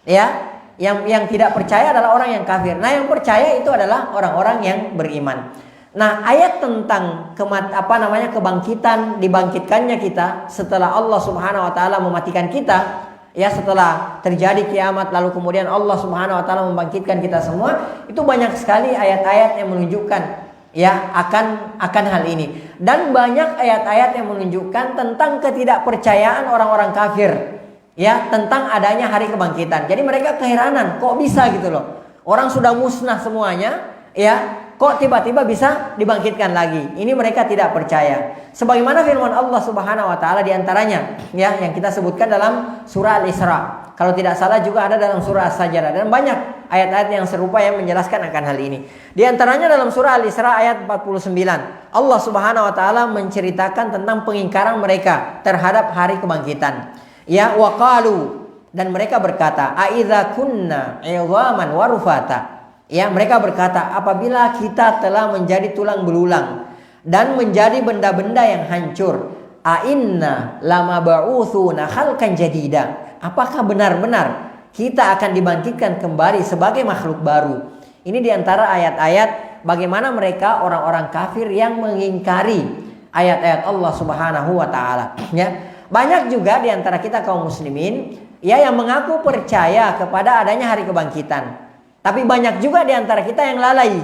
ya. Yang tidak percaya adalah orang yang kafir. Nah, yang percaya itu adalah orang-orang yang beriman. Nah, ayat tentang kebangkitan, dibangkitkannya kita setelah Allah Subhanahu wa taala mematikan kita, ya, setelah terjadi kiamat lalu kemudian Allah Subhanahu wa taala membangkitkan kita semua, itu banyak sekali ayat-ayat yang menunjukkan, ya, akan hal ini. Dan banyak ayat-ayat yang menunjukkan tentang ketidakpercayaan orang-orang kafir, ya, tentang adanya hari kebangkitan. Jadi mereka keheranan, kok bisa gitu loh. Orang sudah musnah semuanya, ya, kok tiba-tiba bisa dibangkitkan lagi. Ini mereka tidak percaya. Sebagaimana firman Allah Subhanahu wa taala di antaranya, ya, yang kita sebutkan dalam surah Al-Isra. Kalau tidak salah juga ada dalam surah As-Sajdah, dan banyak ayat-ayat yang serupa yang menjelaskan akan hal ini. Di antaranya dalam surah Al-Isra ayat 49. Allah Subhanahu wa taala menceritakan tentang pengingkaran mereka terhadap hari kebangkitan. Ya, waqalu, dan mereka berkata, "Aidza kunna 'idhaman wa rufata." Ya, mereka berkata, apabila kita telah menjadi tulang belulang dan menjadi benda-benda yang hancur, a'inna lama ba'utsuna khalqan jadida, apakah benar-benar kita akan dibangkitkan kembali sebagai makhluk baru? Ini diantara ayat-ayat bagaimana mereka orang-orang kafir yang mengingkari ayat-ayat Allah Subhanahu wa taala, ya. Banyak juga diantara kita kaum muslimin, ya, yang mengaku percaya kepada adanya hari kebangkitan. Tapi banyak juga di antara kita yang lalai,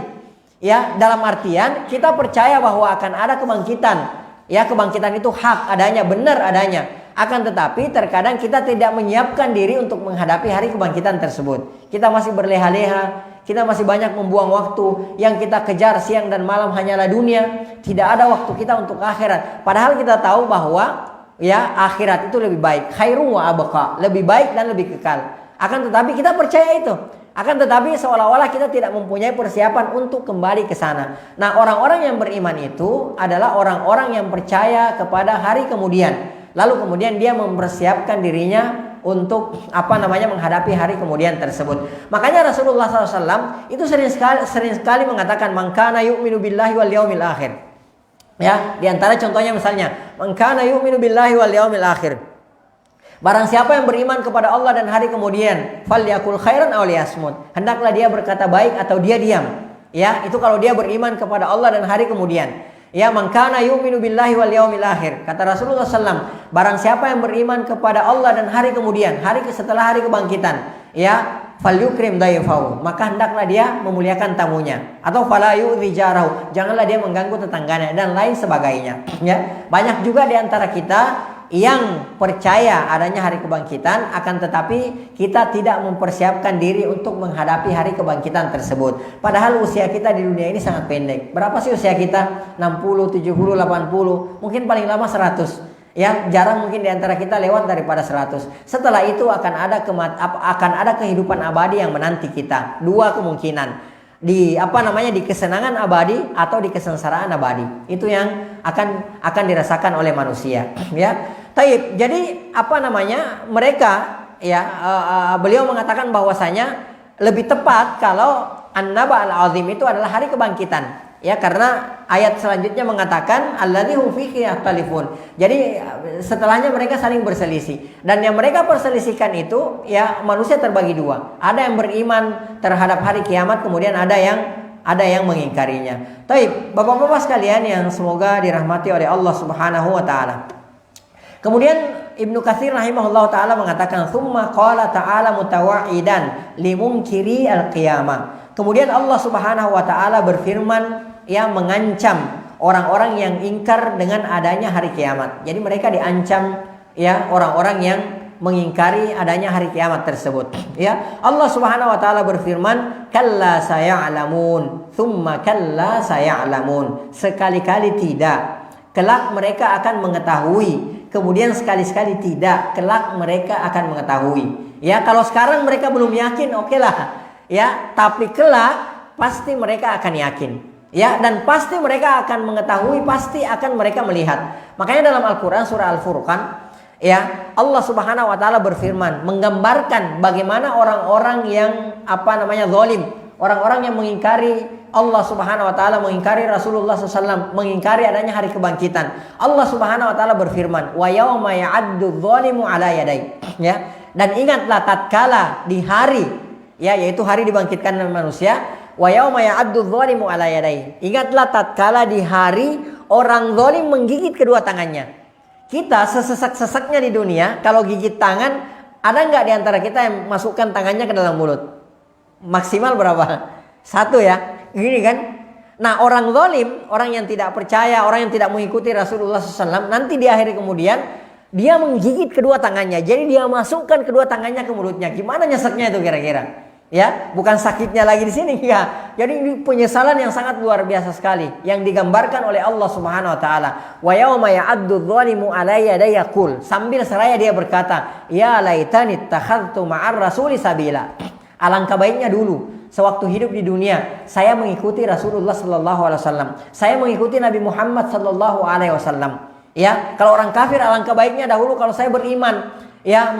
ya, dalam artian kita percaya bahwa akan ada kebangkitan, ya, kebangkitan itu hak adanya, benar adanya. Akan tetapi terkadang kita tidak menyiapkan diri untuk menghadapi hari kebangkitan tersebut. Kita masih berleha-leha, kita masih banyak membuang waktu. Yang kita kejar siang dan malam hanyalah dunia, tidak ada waktu kita untuk akhirat. Padahal kita tahu bahwa, ya, akhirat itu lebih baik, khairun wa abqa, lebih baik dan lebih kekal. Akan tetapi kita percaya itu. Akan tetapi seolah-olah kita tidak mempunyai persiapan untuk kembali ke sana. Nah, orang-orang yang beriman itu adalah orang-orang yang percaya kepada hari kemudian. Lalu kemudian dia mempersiapkan dirinya untuk menghadapi hari kemudian tersebut. Makanya Rasulullah SAW itu sering sekali mengatakan, "Man kana yu'minu billahi wal yaumil akhir." Ya, di antara contohnya misalnya, "Man kana yu'minu billahi wal yaumil akhir." Barang siapa yang beriman kepada Allah dan hari kemudian, falyakul khairan aw liyasmut, hendaklah dia berkata baik atau dia diam. Ya, itu kalau dia beriman kepada Allah dan hari kemudian. Ya, man kana yu'minu billahi wal yaumil akhir. Kata Rasulullah SAW, barang siapa yang beriman kepada Allah dan hari kemudian, hari setelah hari kebangkitan, ya, falyukrim dayfahu, maka hendaklah dia memuliakan tamunya. Atau fala yu'dhi jarahu, janganlah dia mengganggu tetangganya, dan lain sebagainya. Ya, banyak juga di antara kita yang percaya adanya hari kebangkitan, akan tetapi kita tidak mempersiapkan diri untuk menghadapi hari kebangkitan tersebut. Padahal usia kita di dunia ini sangat pendek. Berapa sih usia kita? 60, 70, 80, mungkin paling lama 100. Ya, jarang mungkin di antara kita lewat daripada 100. Setelah itu akan ada kehidupan abadi yang menanti kita. Dua kemungkinan. Di kesenangan abadi atau di kesengsaraan abadi. Itu yang akan dirasakan oleh manusia, ya. Taib. Jadi mereka, ya, beliau mengatakan bahwasanya lebih tepat kalau An-Naba al-Azim itu adalah hari kebangkitan. Ya, karena ayat selanjutnya mengatakan alladzi hum fihi yakhtalifun. Jadi setelahnya mereka saling berselisih. Dan yang mereka perselisihkan itu ya manusia terbagi dua. Ada yang beriman terhadap hari kiamat, kemudian ada yang mengingkarinya. Taib, Bapak-bapak sekalian yang semoga dirahmati oleh Allah Subhanahu wa taala. Kemudian Ibnu Katsir rahimahullah taala mengatakan tsumma qala ta'ala mutawa'idan limunkiri al-qiyamah. Kemudian Allah Subhanahu wa taala berfirman yang mengancam orang-orang yang ingkar dengan adanya hari kiamat. Jadi mereka diancam ya orang-orang yang mengingkari adanya hari kiamat tersebut. Ya, Allah Subhanahu wa taala berfirman, "Kalla saya'lamun, tsumma kalla saya'lamun." Sekali-kali tidak, kelak mereka akan mengetahui. Kemudian sekali-sekali tidak, kelak mereka akan mengetahui. Ya, kalau sekarang mereka belum yakin, okelah. Ya, tapi kelak pasti mereka akan yakin. Ya, dan pasti mereka akan mengetahui, pasti akan mereka melihat. Makanya dalam Al-Qur'an surah Al-Furqan, ya, Allah Subhanahu wa taala berfirman menggambarkan bagaimana orang-orang yang zalim, orang-orang yang mengingkari Allah Subhanahu wa taala, mengingkari Rasulullah SAW, mengingkari adanya hari kebangkitan. Allah Subhanahu wa taala berfirman, "Wa yauma ya'addu dzalimu 'ala yadayhi." Ya, dan ingatlah tatkala di hari, ya, yaitu hari dibangkitkan manusia, wa yauma ya'addu dzalimu 'ala yadayhi. Ingatlah tatkala di hari orang zalim menggigit kedua tangannya. Kita sesesak-sesaknya di dunia, kalau gigit tangan, ada nggak di antara kita yang masukkan tangannya ke dalam mulut? Maksimal berapa? Satu ya. Gini kan. Nah, orang zalim, orang yang tidak percaya, orang yang tidak mengikuti Rasulullah SAW, nanti di akhir kemudian dia menggigit kedua tangannya. Jadi dia masukkan kedua tangannya ke mulutnya. Gimana nyeseknya itu kira-kira? Ya, bukan sakitnya lagi di sini ya. Jadi ini penyesalan yang sangat luar biasa sekali yang digambarkan oleh Allah Subhanahu wa taala. Wa yauma ya'addu dzalimu 'ala yadayhi yaqul, sambil seraya dia berkata, "Ya laitani ittakhadtu ma'ar rasuli sabila." Alangkah baiknya dulu sewaktu hidup di dunia saya mengikuti Rasulullah sallallahu alaihi wasallam. Saya mengikuti Nabi Muhammad sallallahu alaihi wasallam. Ya, kalau orang kafir alangkah baiknya dahulu kalau saya beriman. Ya,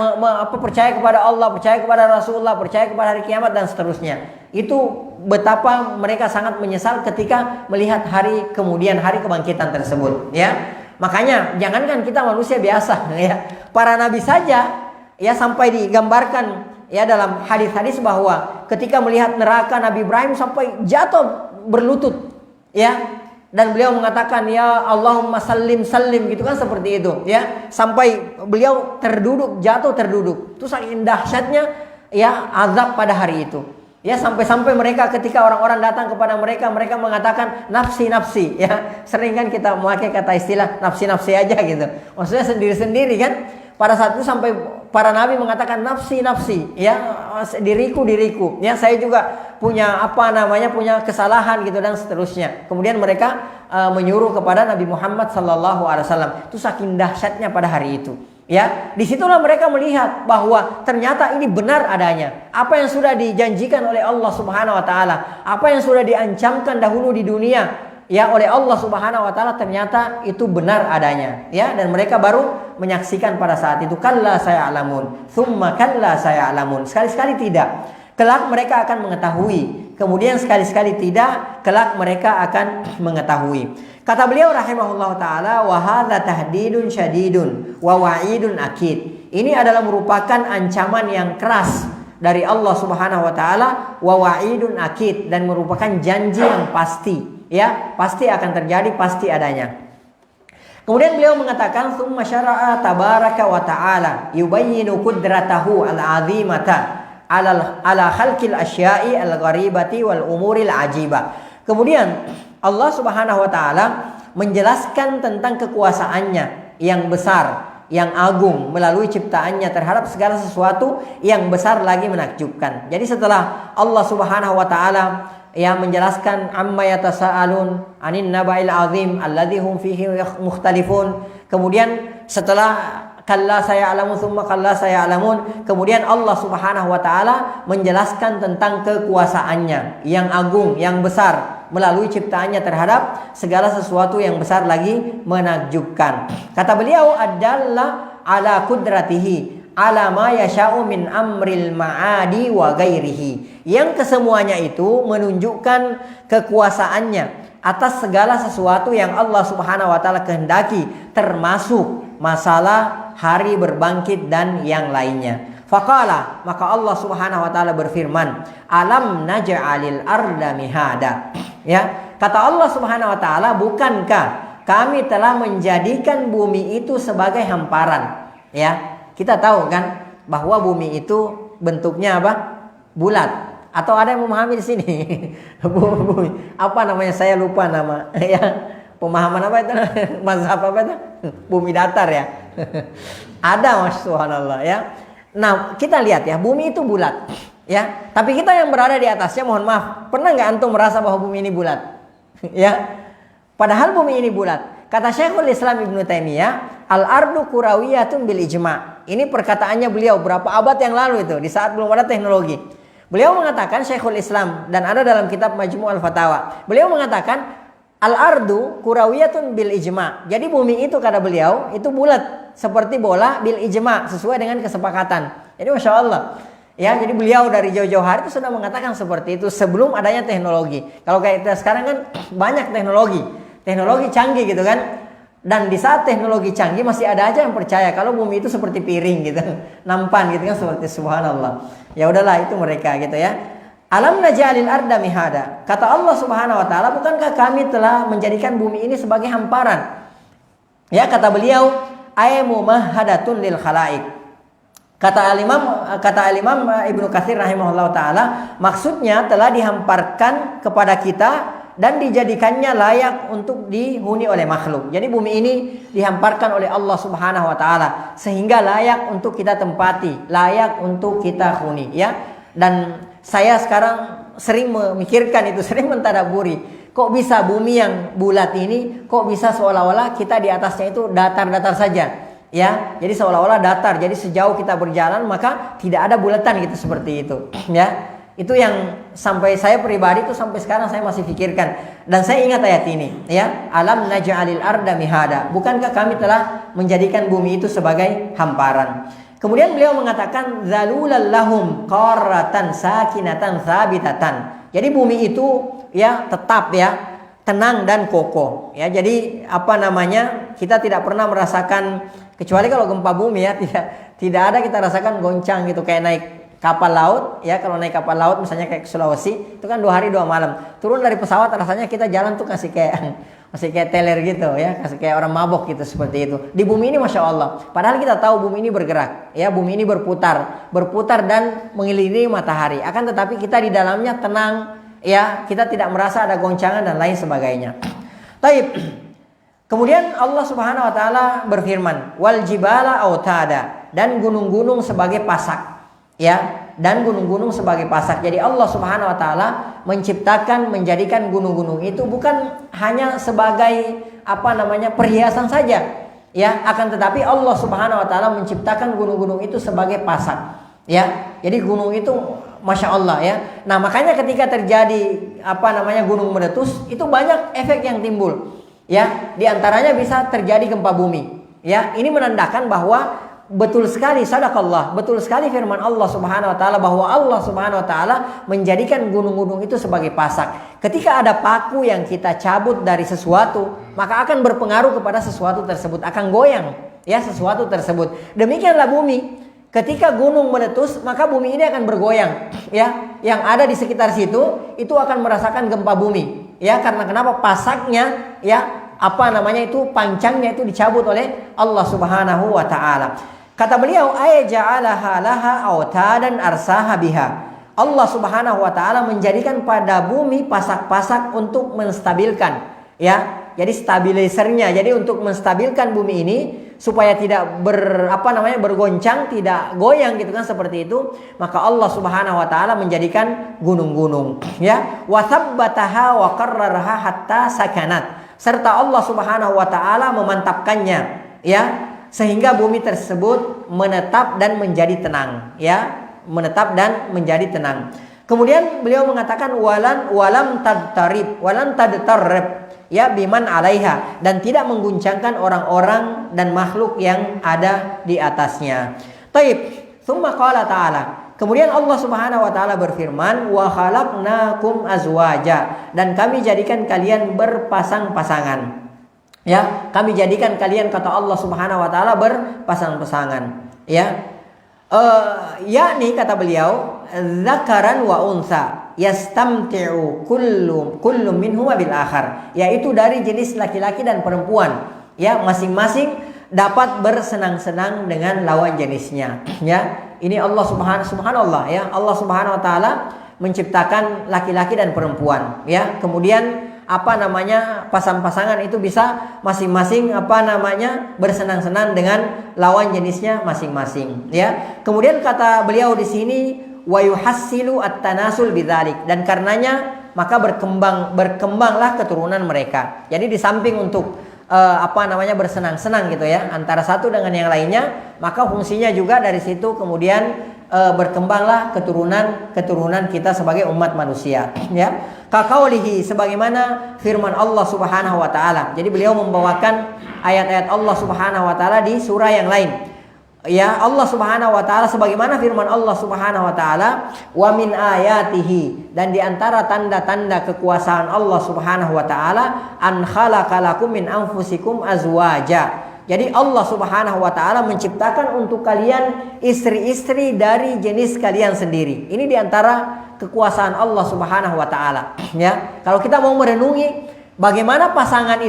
percaya kepada Allah, percaya kepada Rasulullah, percaya kepada hari kiamat dan seterusnya. Itu betapa mereka sangat menyesal ketika melihat hari kemudian, hari kebangkitan tersebut. Ya, makanya jangankan kita manusia biasa, ya, para nabi saja, ya, sampai digambarkan ya dalam hadis-hadis bahwa ketika melihat neraka Nabi Ibrahim sampai jatuh berlutut, ya. Dan beliau mengatakan ya Allahumma sallim sallim gitu kan, seperti itu ya, sampai beliau jatuh terduduk. Itu saking dahsyatnya ya azab pada hari itu. Ya, sampai-sampai mereka ketika orang-orang datang kepada mereka mengatakan nafsi nafsi ya. Sering kan kita memakai kata istilah nafsi nafsi aja gitu. Maksudnya sendiri-sendiri kan. Pada saat itu sampai para nabi mengatakan nafsi nafsi ya, diriku diriku ya, saya juga punya punya kesalahan gitu dan seterusnya. Kemudian mereka menyuruh kepada Nabi Muhammad sallallahu alaihi wasallam. Itu saking dahsyatnya pada hari itu. Ya, disitulah mereka melihat bahwa ternyata ini benar adanya. Apa yang sudah dijanjikan oleh Allah Subhanahu wa taala, apa yang sudah diancamkan dahulu di dunia ya oleh Allah Subhanahu wa taala, ternyata itu benar adanya. Ya, dan mereka baru menyaksikan pada saat itu. Kalla saya'lamun, tsumma kalla saya'lamun. Sekali-sekali tidak, kelak mereka akan mengetahui. Kemudian sekali-sekali tidak, kelak mereka akan mengetahui. Kata beliau rahimahullah ta'ala, wa hadza tahdidun syadidun wa wa'idun akid. Ini adalah merupakan ancaman yang keras dari Allah Subhanahu wa taala, wa wa'idun akid, dan merupakan janji yang pasti, ya, pasti akan terjadi, pasti adanya. Kemudian beliau mengatakan tsumma syara'a tabaraka wa ta'ala yubayyinu qudratahu al-'azimata ala khalqil asya'i al-gharibati wal umuril ajibah. Kemudian Allah Subhanahu wa taala menjelaskan tentang kekuasaannya yang besar, yang agung melalui ciptaannya terhadap segala sesuatu yang besar lagi menakjubkan. Jadi setelah Allah Subhanahu wa taala yang menjelaskan amma yatasaalun anin naba'il azim alladzi hum fihi mukhtalifun, kemudian setelah kalla saya'lamun tsumma kalla saya'lamun, kemudian Allah Subhanahu wa taala menjelaskan tentang kekuasaannya yang agung, yang besar melalui ciptaannya terhadap segala sesuatu yang besar lagi menakjubkan. Kata beliau, adalla ala qudratihi ala ma yasha'u min amril ma'adi wa ghairihi. Yang kesemuanya itu menunjukkan kekuasaannya atas segala sesuatu yang Allah Subhanahu wa taala kehendaki, termasuk masalah hari berbangkit dan yang lainnya. Faqala, maka Allah Subhanahu wa taala berfirman, alam naj'alil arda mihada. Ya, kata Allah Subhanahu wa taala, bukankah kami telah menjadikan bumi itu sebagai hamparan? Ya, kita tahu kan bahwa bumi itu bentuknya apa? Bulat. Atau ada yang memahami di sini? Bumi apa namanya? Saya lupa nama. Ya, pemahaman apa itu? Mazhab apa itu? Bumi datar ya. Ada, subhanallah ya. Nah, kita lihat ya, bumi itu bulat. Ya, tapi kita yang berada di atasnya, mohon maaf, pernah nggak antum merasa bahwa bumi ini bulat? Ya, padahal bumi ini bulat. Kata Syekhul Islam Ibnu Taimiyah, al-ardu kurawiyatun bil ijma'. Ini perkataannya beliau berapa abad yang lalu itu, di saat belum ada teknologi. Beliau mengatakan, Syekhul Islam, dan ada dalam kitab Majmu' al-Fatawa. Beliau mengatakan, al-ardu kurawiyatun bil ijma'. Jadi bumi itu kata beliau, itu bulat seperti bola bil ijma', sesuai dengan kesepakatan. Jadi Masya Allah. Ya, jadi beliau dari jauh-jauh hari itu sudah mengatakan seperti itu sebelum adanya teknologi. Kalau kayak kita sekarang kan banyak teknologi canggih gitu kan. Dan di saat teknologi canggih masih ada aja yang percaya kalau bumi itu seperti piring gitu, nampan gitu kan, seperti subhanallah. Ya udahlah, itu mereka gitu ya. Alam naj'alil arda mihada. Kata Allah Subhanahu wa taala, bukankah kami telah menjadikan bumi ini sebagai hamparan? Ya, kata beliau, ay mumahhadatun lil khalaik. Kata al-Imam Ibnu Katsir rahimahullah taala, maksudnya telah dihamparkan kepada kita dan dijadikannya layak untuk dihuni oleh makhluk. Jadi bumi ini dihamparkan oleh Allah Subhanahu wa taala sehingga layak untuk kita tempati, layak untuk kita huni ya. Dan saya sekarang sering memikirkan itu, sering mentadabburi, kok bisa bumi yang bulat ini kok bisa seolah-olah kita di atasnya itu datar-datar saja. Ya, jadi seolah-olah datar. Jadi sejauh kita berjalan maka tidak ada bulatan gitu, seperti itu ya. Itu yang sampai saya pribadi itu sampai sekarang saya masih pikirkan. Dan saya ingat ayat ini ya, alam naj'alil arda mihada. Bukankah kami telah menjadikan bumi itu sebagai hamparan? Kemudian beliau mengatakan zalulal lahum qarratan sakinatan tsabitatan. Jadi bumi itu ya tetap ya tenang dan kokoh ya. Jadi apa namanya, kita tidak pernah merasakan, kecuali kalau gempa bumi ya, tidak ada kita rasakan goncang gitu kayak naik kapal laut ya. Kalau naik kapal laut misalnya kayak ke Sulawesi itu kan 2 hari 2 malam. Turun dari pesawat rasanya kita jalan tuh masih kayak teler gitu ya, kasih kayak orang mabok gitu, seperti itu. Di bumi ini Masya Allah. Padahal kita tahu bumi ini bergerak ya, bumi ini berputar dan mengelilingi matahari. Akan tetapi kita di dalamnya tenang ya, kita tidak merasa ada goncangan dan lain sebagainya. Taib. Kemudian Allah Subhanahu wa taala berfirman, wal jibala autada, dan gunung-gunung sebagai pasak. Ya, dan gunung-gunung sebagai pasak. Jadi Allah Subhanahu wa taala menciptakan, menjadikan gunung-gunung itu bukan hanya sebagai apa namanya perhiasan saja, ya, akan tetapi Allah Subhanahu wa taala menciptakan gunung-gunung itu sebagai pasak. Ya, jadi gunung itu Masya Allah ya. Nah, makanya ketika terjadi apa namanya gunung meletus, itu banyak efek yang timbul. Ya, di antaranya bisa terjadi gempa bumi. Ya, ini menandakan bahwa betul sekali sadaqallah, betul sekali firman Allah Subhanahu wa taala bahwa Allah Subhanahu wa taala menjadikan gunung-gunung itu sebagai pasak. Ketika ada paku yang kita cabut dari sesuatu, maka akan berpengaruh kepada sesuatu tersebut, akan goyang ya sesuatu tersebut. Demikianlah bumi. Ketika gunung meletus, maka bumi ini akan bergoyang ya. Yang ada di sekitar situ itu akan merasakan gempa bumi ya, karena kenapa? Pasaknya ya, apa namanya itu, pancangnya itu dicabut oleh Allah Subhanahu wa taala. Kata beliau, ay ja'alaha laha autadan arsaha biha. Allah Subhanahu wa taala menjadikan pada bumi pasak-pasak untuk menstabilkan ya. Jadi stabilisernya, jadi untuk menstabilkan bumi ini supaya tidak bergoncang, tidak goyang gitu kan, seperti itu. Maka Allah Subhanahu wa taala menjadikan gunung-gunung ya. Wa tsabbataha wa qarraraha hatta sakanat. Serta Allah Subhanahu wa taala memantapkannya ya, sehingga bumi tersebut menetap dan menjadi tenang ya, menetap dan menjadi tenang. Kemudian beliau mengatakan walam tadtarib ya biman alaiha, dan tidak mengguncangkan orang-orang dan makhluk yang ada di atasnya. Taib. Tsumma qala ta'ala. Kemudian Allah Subhanahu wa taala berfirman, "Wa khalaqnakum azwaja." Dan kami jadikan kalian berpasang-pasangan. Ya, kami jadikan kalian, kata Allah Subhanahu wa taala, berpasang-pasangan. Ya. Yakni kata beliau, dzakaran wa unsa yastamti'u kullu minhuma bil akhar, yaitu dari jenis laki-laki dan perempuan, ya, masing-masing dapat bersenang-senang dengan lawan jenisnya. Ya, ini Allah subhanallah, ya, Allah Subhanahu wa taala menciptakan laki-laki dan perempuan, ya. Kemudian pasang-pasangan itu bisa masing-masing bersenang-senang dengan lawan jenisnya masing-masing, ya. Kemudian kata beliau di sini, wa yuhassilu at-tanasul bidzalik, dan karenanya maka berkembanglah keturunan mereka. Jadi di samping untuk bersenang-senang gitu ya antara satu dengan yang lainnya, maka fungsinya juga dari situ kemudian berkembanglah keturunan kita sebagai umat manusia, ya. Kaqaulihi, sebagaimana firman Allah Subhanahu wa taala. Jadi beliau membawakan ayat-ayat Allah Subhanahu wa taala di surah yang lain. Ya, Allah Subhanahu wa taala sebagaimana firman Allah Subhanahu wa taala, wa min ayatihi, dan di antara tanda-tanda kekuasaan Allah Subhanahu wa taala, an khalaqalakum min anfusikum azwaja. Jadi Allah Subhanahu wa taala menciptakan untuk kalian istri-istri dari jenis kalian sendiri. Ini di antara kekuasaan Allah Subhanahu wa taala, ya. Kalau kita mau merenungi bagaimana pasangan,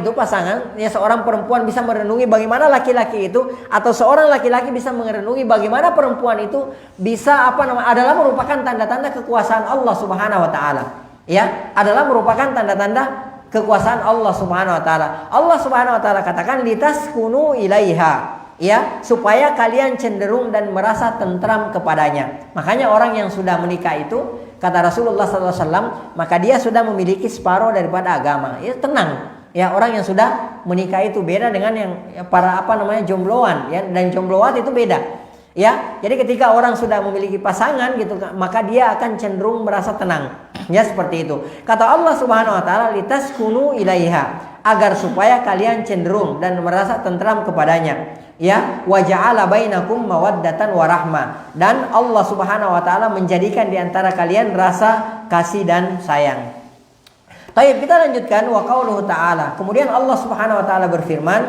ya, seorang perempuan bisa merenungi bagaimana laki-laki itu, atau seorang laki-laki bisa merenungi bagaimana perempuan itu bisa adalah merupakan tanda-tanda kekuasaan Allah Subhanahu wa taala, ya. Adalah merupakan tanda-tanda kekuasaan Allah Subhanahu wa taala. Allah Subhanahu wa taala katakan litaskunu ilaiha, ya, supaya kalian cenderung dan merasa tentram kepadanya. Makanya orang yang sudah menikah itu, kata Rasulullah SAW, maka dia sudah memiliki separuh daripada agama. Ya, tenang. Ya, orang yang sudah menikah itu beda dengan yang para jombloan, ya, dan jomblowat itu beda. Ya, jadi ketika orang sudah memiliki pasangan gitu, maka dia akan cenderung merasa tenang. Ya, seperti itu. Kata Allah Subhanahu wa taala, litaskunu ilaiha, agar supaya kalian cenderung dan merasa tentram kepadanya. Ya, wa ja'ala bainakum mawaddatan wa rahmah, dan Allah Subhanahu wa taala menjadikan di antara kalian rasa kasih dan sayang. Baik, kita lanjutkan, wa qauluhu ta'ala. Kemudian Allah Subhanahu wa taala berfirman,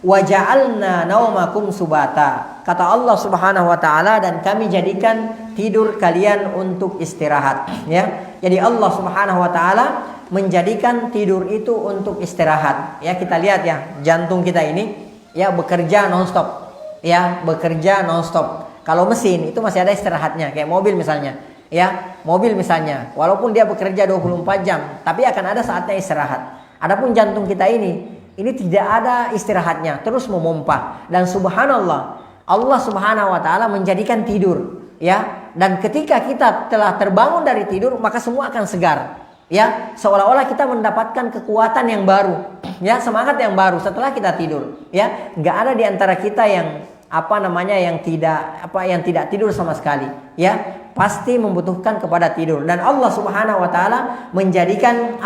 wa ja'alna naumakum subata. Kata Allah Subhanahu wa taala, dan kami jadikan tidur kalian untuk istirahat, ya. Jadi Allah Subhanahu wa taala menjadikan tidur itu untuk istirahat. Ya, kita lihat ya, jantung kita ini, ya, bekerja nonstop, ya, bekerja nonstop. Kalau mesin itu masih ada istirahatnya, kayak mobil misalnya, ya, mobil misalnya, walaupun dia bekerja 24 jam, tapi akan ada saatnya istirahat. Adapun jantung kita ini tidak ada istirahatnya, terus memompa. Dan subhanallah, Allah Subhanahu wa taala menjadikan tidur, ya, dan ketika kita telah terbangun dari tidur, maka semua akan segar. Ya, seolah-olah kita mendapatkan kekuatan yang baru, ya, semangat yang baru setelah kita tidur, ya. Nggak ada di antara kita yang yang tidak tidur sama sekali, ya. Pasti membutuhkan kepada tidur, dan Allah Subhanahu wa taala menjadikan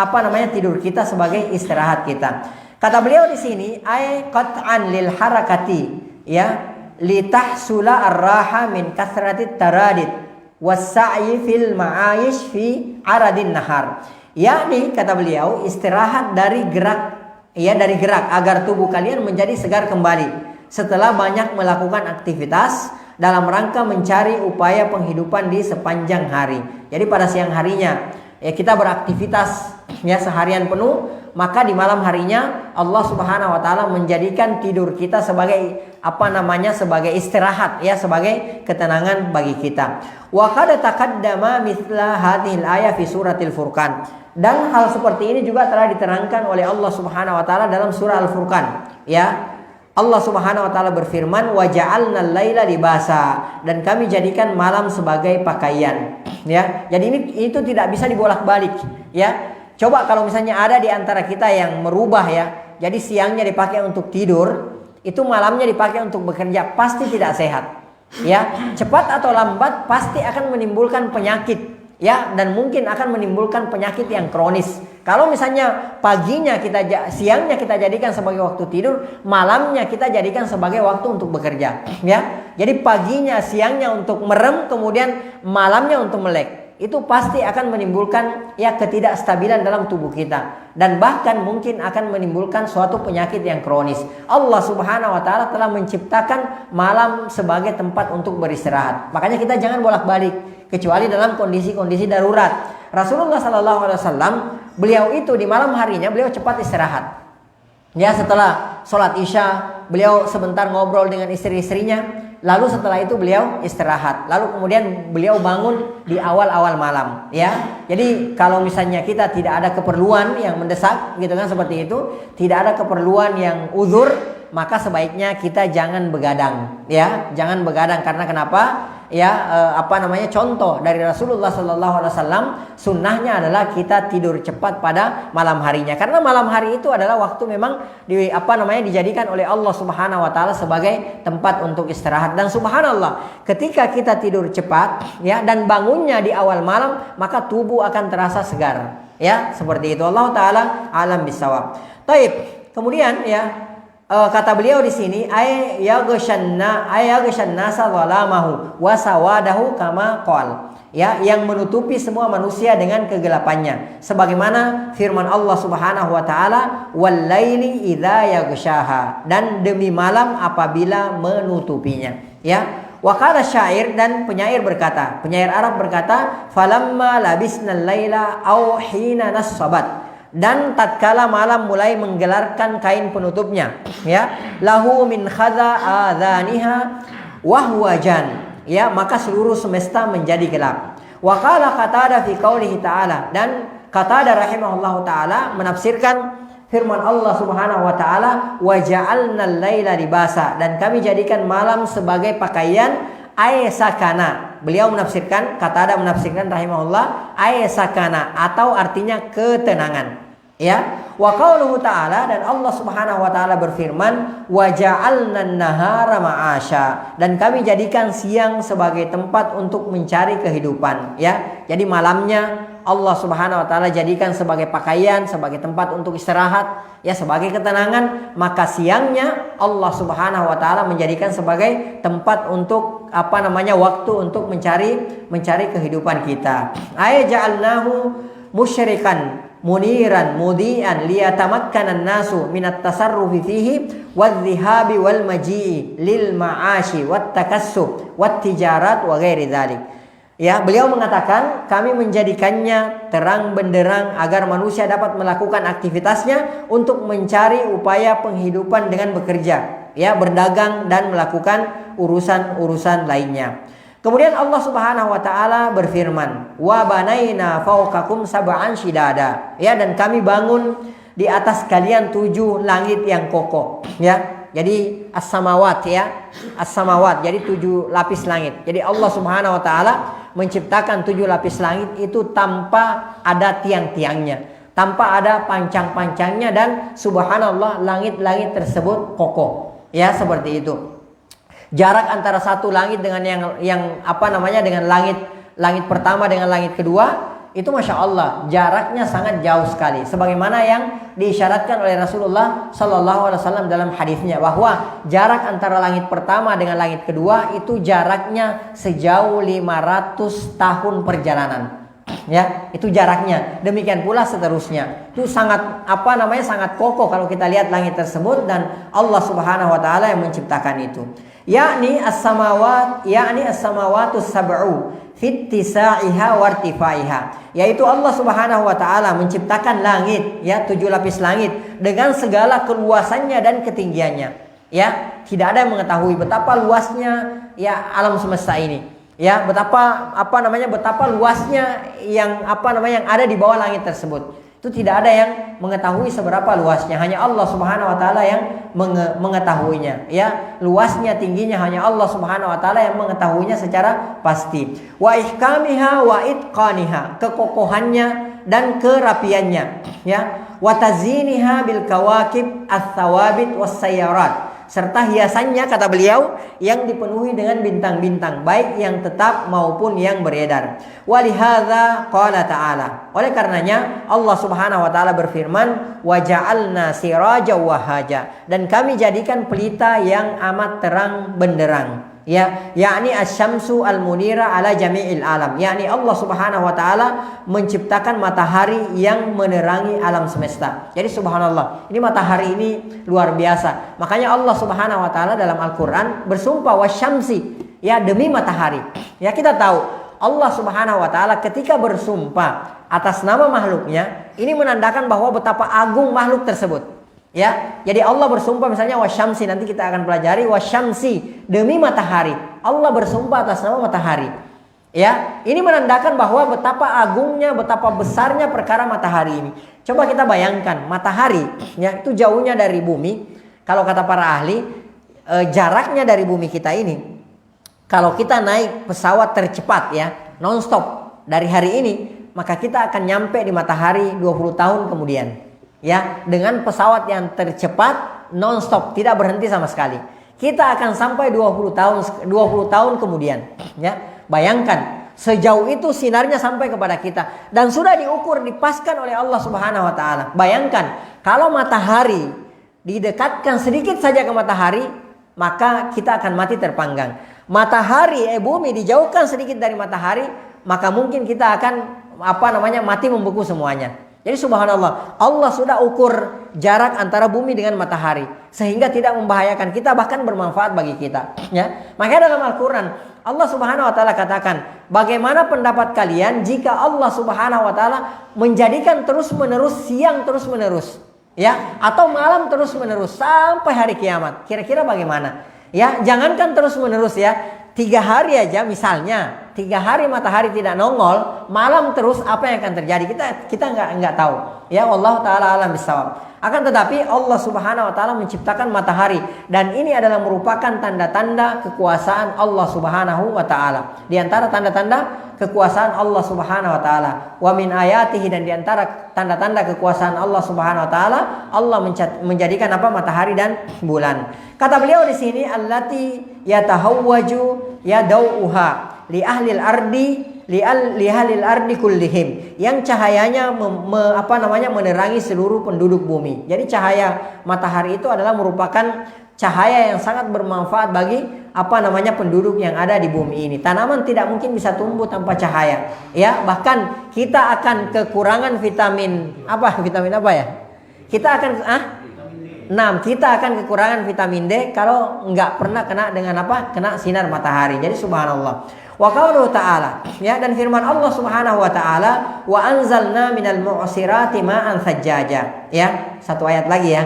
tidur kita sebagai istirahat kita. Kata beliau di sini, ay qat'an lil harakati, ya, litahsula ar-raha min kasratit taradid was-sa'yi fil ma'ayish fi aradin nahar. Yakni kata beliau, istirahat dari gerak, ya, dari gerak, agar tubuh kalian menjadi segar kembali setelah banyak melakukan aktivitas dalam rangka mencari upaya penghidupan di sepanjang hari. Jadi pada siang harinya, ya, kita beraktivitas, ya, seharian penuh, maka di malam harinya Allah Subhanahu wa taala menjadikan tidur kita sebagai sebagai istirahat, ya, sebagai ketenangan bagi kita. Wa qad taqaddama mithla hadhil ayah fi suratil Furqan. Dan hal seperti ini juga telah diterangkan oleh Allah Subhanahu wa taala dalam surah Al-Furqan, ya. Allah Subhanahu wa taala berfirman, wa ja'alnal laila libasa, dan kami jadikan malam sebagai pakaian, ya. Jadi itu tidak bisa dibolak-balik, ya. Coba kalau misalnya ada di antara kita yang merubah, ya. Jadi siangnya dipakai untuk tidur, itu malamnya dipakai untuk bekerja, pasti tidak sehat, ya. Cepat atau lambat pasti akan menimbulkan penyakit, ya, dan mungkin akan menimbulkan penyakit yang kronis, Kalau misalnya siangnya kita jadikan sebagai waktu tidur, malamnya kita jadikan sebagai waktu untuk bekerja, ya. Jadi paginya, siangnya untuk merem, kemudian malamnya untuk melek. Itu pasti akan menimbulkan ketidakstabilan dalam tubuh kita, dan bahkan mungkin akan menimbulkan suatu penyakit yang kronis. Allah Subhanahu wa taala telah menciptakan malam sebagai tempat untuk beristirahat. Makanya kita jangan bolak-balik kecuali dalam kondisi-kondisi darurat. Rasulullah sallallahu alaihi wasallam, beliau itu di malam harinya beliau cepat istirahat. Ya, setelah sholat isya beliau sebentar ngobrol dengan istri-istrinya. Lalu setelah itu beliau istirahat. Lalu kemudian beliau bangun di awal-awal malam, ya. Jadi kalau misalnya kita tidak ada keperluan yang mendesak, gitu kan, seperti itu, tidak ada keperluan yang uzur, maka sebaiknya kita jangan begadang, ya. Jangan begadang karena kenapa? Contoh dari Rasulullah sallallahu alaihi wasallam, sunnahnya adalah kita tidur cepat pada malam harinya, karena malam hari itu adalah waktu memang dijadikan oleh Allah Subhanahu wa taala sebagai tempat untuk istirahat. Dan subhanallah, ketika kita tidur cepat, ya, dan bangunnya di awal malam, maka tubuh akan terasa segar, ya, seperti itu. Allah taala alam bisawab. Taib. Kemudian, ya, kata beliau di sini, ayaghshanna zalamahu wa sawadahu kama qol, ya, yang menutupi semua manusia dengan kegelapannya, sebagaimana firman Allah Subhanahu wa taala, wal laili idza yaghshaha, dan demi malam apabila menutupinya, ya. Wa qala syair, dan penyair Arab berkata, falamma labisnal laila aw hina nassabat, dan tatkala malam mulai menggelarkan kain penutupnya, ya, lahu min khadha adhaniha wa huwa jan, ya, maka seluruh semesta menjadi gelap. Wa qala Qatadah fi qoulihi ta'ala, dan Qatadah rahimahullahu ta'ala menafsirkan firman Allah Subhanahu wa ta'ala, wa ja'alnal laila libasa, dan kami jadikan malam sebagai pakaian, ay sakana. Beliau menafsirkan, Qatadah menafsirkan rahimahullah, ay sakana, atau artinya ketenangan. Ya, wa qauluhu ta'ala, dan Allah Subhanahu wa taala berfirman, wa ja'alnan nahara ma'asya, dan kami jadikan siang sebagai tempat untuk mencari kehidupan, ya. Jadi malamnya Allah Subhanahu wa taala jadikan sebagai pakaian, sebagai tempat untuk istirahat, ya, sebagai ketenangan, maka siangnya Allah Subhanahu wa taala menjadikan sebagai tempat untuk waktu untuk mencari kehidupan kita. Ay ja'alnahu musyrikan muniran mudian liyatamakkanan nasu minat tasarrufi fihi wadh-dhihabi wal maji'i lil ma'ashi wat takassub wat tijarat wa ghairi dzalik. Ya, beliau mengatakan kami menjadikannya terang benderang agar manusia dapat melakukan aktivitasnya untuk mencari upaya penghidupan dengan bekerja, ya, berdagang dan melakukan urusan-urusan lainnya. Kemudian Allah Subhanahu wa taala berfirman, wa banaina fawqakum sab'an shidada, ya, dan kami bangun di atas kalian 7 langit yang kokoh, ya. Jadi as-samawat, ya, as-samawat, jadi 7 lapis langit. Jadi Allah Subhanahu wa taala menciptakan 7 lapis langit itu tanpa ada tiang-tiangnya, tanpa ada pancang-pancangnya, dan subhanallah langit-langit tersebut kokoh, ya, seperti itu. Jarak antara satu langit dengan dengan langit pertama dengan langit kedua itu masya Allah jaraknya sangat jauh sekali. Sebagaimana yang diisyaratkan oleh Rasulullah Sallallahu Alaihi Wasallam dalam hadisnya, bahwa jarak antara langit pertama dengan langit kedua itu jaraknya sejauh 500 tahun perjalanan. Ya, itu jaraknya. Demikian pula seterusnya. Itu sangat sangat kokoh kalau kita lihat langit tersebut, dan Allah Subhanahu wa taala yang menciptakan itu. Yakni as-samawatus sab'u fit tisa'iha wa irtifaiha. Yaitu Allah Subhanahu wa taala menciptakan langit, ya, 7 lapis langit dengan segala keluasannya dan ketinggiannya. Ya, tidak ada yang mengetahui betapa luasnya, ya, alam semesta ini. Ya, betapa luasnya yang ada di bawah langit tersebut. Itu tidak ada yang mengetahui seberapa luasnya, hanya Allah Subhanahu wa taala yang mengetahuinya, ya. Luasnya, tingginya hanya Allah Subhanahu wa taala yang mengetahuinya secara pasti. Wa ihkamiha wa itqaniha, kekokohannya dan kerapiannya, ya. Wa taziniha bil kawakib ats-tsawabit was sayyarat, serta hiasannya, kata beliau, yang dipenuhi dengan bintang-bintang, baik yang tetap maupun yang beredar. Walihadza qala ta'ala, oleh karenanya Allah Subhanahu wa taala berfirman, wa ja'alna siraja wahaja, dan kami jadikan pelita yang amat terang benderang. Ya, yakni asy-syamsu al-munira ala jami'il alam. Yakni Allah Subhanahu wa taala menciptakan matahari yang menerangi alam semesta. Jadi subhanallah, ini matahari ini luar biasa. Makanya Allah Subhanahu wa taala dalam Al-Qur'an bersumpah wasyamsi, ya, demi matahari. Ya, kita tahu Allah Subhanahu wa taala ketika bersumpah atas nama makhluknya, ini menandakan bahwa betapa agung makhluk tersebut. Ya, jadi Allah bersumpah misalnya wasyamsi, nanti kita akan pelajari wasyamsi, demi matahari. Allah bersumpah atas nama matahari. Ya, ini menandakan bahwa betapa agungnya, betapa besarnya perkara matahari ini. Coba kita bayangkan matahari, ya, itu jauhnya dari bumi. Kalau kata para ahli, jaraknya dari bumi kita ini, kalau kita naik pesawat tercepat, ya, nonstop dari hari ini, maka kita akan nyampe di matahari 20 tahun kemudian. Ya, dengan pesawat yang tercepat non-stop, tidak berhenti sama sekali. Kita akan sampai 20 tahun kemudian, ya. Bayangkan sejauh itu sinarnya sampai kepada kita dan sudah diukur, dipaskan oleh Allah Subhanahu wa taala. Bayangkan kalau matahari didekatkan sedikit saja ke matahari, maka kita akan mati terpanggang. Matahari bumi dijauhkan sedikit dari matahari, maka mungkin kita akan mati membeku semuanya. Jadi subhanallah, Allah sudah ukur jarak antara bumi dengan matahari sehingga tidak membahayakan kita, bahkan bermanfaat bagi kita, ya. Makanya dalam Al-Qur'an Allah Subhanahu wa taala katakan, bagaimana pendapat kalian jika Allah Subhanahu wa taala menjadikan terus-menerus siang terus-menerus, ya, atau malam terus-menerus sampai hari kiamat. Kira-kira bagaimana? Ya, jangankan terus-menerus, ya. 3 hari aja misalnya, 3 hari matahari tidak nongol, malam terus, apa yang akan terjadi? Kita nggak tahu. Ya, wallahu taala alam bisawab. Akan tetapi Allah Subhanahu wa taala menciptakan matahari dan ini adalah merupakan tanda-tanda kekuasaan Allah Subhanahu wa taala. Di antara tanda-tanda kekuasaan Allah Subhanahu wa taala, wa min ayatihi, dan di antara tanda-tanda kekuasaan Allah Subhanahu wa taala, Allah menjadikan matahari dan bulan. Kata beliau di sini, allati yatahawwaju yadauha li ahlil ardi li ahlil ardi kullihim, yang cahayanya menerangi seluruh penduduk bumi. Jadi cahaya matahari itu adalah merupakan cahaya yang sangat bermanfaat bagi penduduk yang ada di bumi ini. Tanaman tidak mungkin bisa tumbuh tanpa cahaya, ya. Bahkan kita akan kekurangan vitamin apa ya? Kita akan kekurangan vitamin D kalau nggak pernah kena sinar matahari. Jadi subhanallah. Wa qauluhu ta'ala, ya, dan firman Allah Subhanahu wa taala, wa anzalna minal mu'sirati ma'an sajjaja. Ya, satu ayat lagi, ya.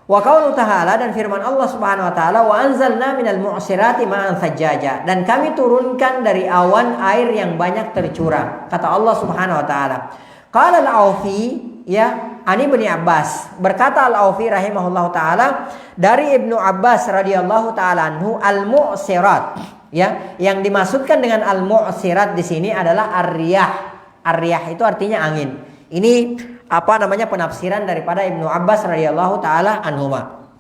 Wa qauluhu ta'ala, dan firman Allah Subhanahu wa taala, wa anzalna minal mu'sirati ma'an sajjaja, dan kami turunkan dari awan air yang banyak tercurah. Kata Allah Subhanahu wa taala. Qala al-Aufi, ya, Ani bin Abbas, berkata Al-Aufi rahimahullahu taala dari Ibnu Abbas radhiyallahu taala anhu, al-mu'sirat, ya, yang dimaksudkan dengan al-mu'sirat di sini adalah ar-riyah. Ar-riyah itu artinya angin. Ini penafsiran daripada Ibnu Abbas radhiyallahu taala anhuma.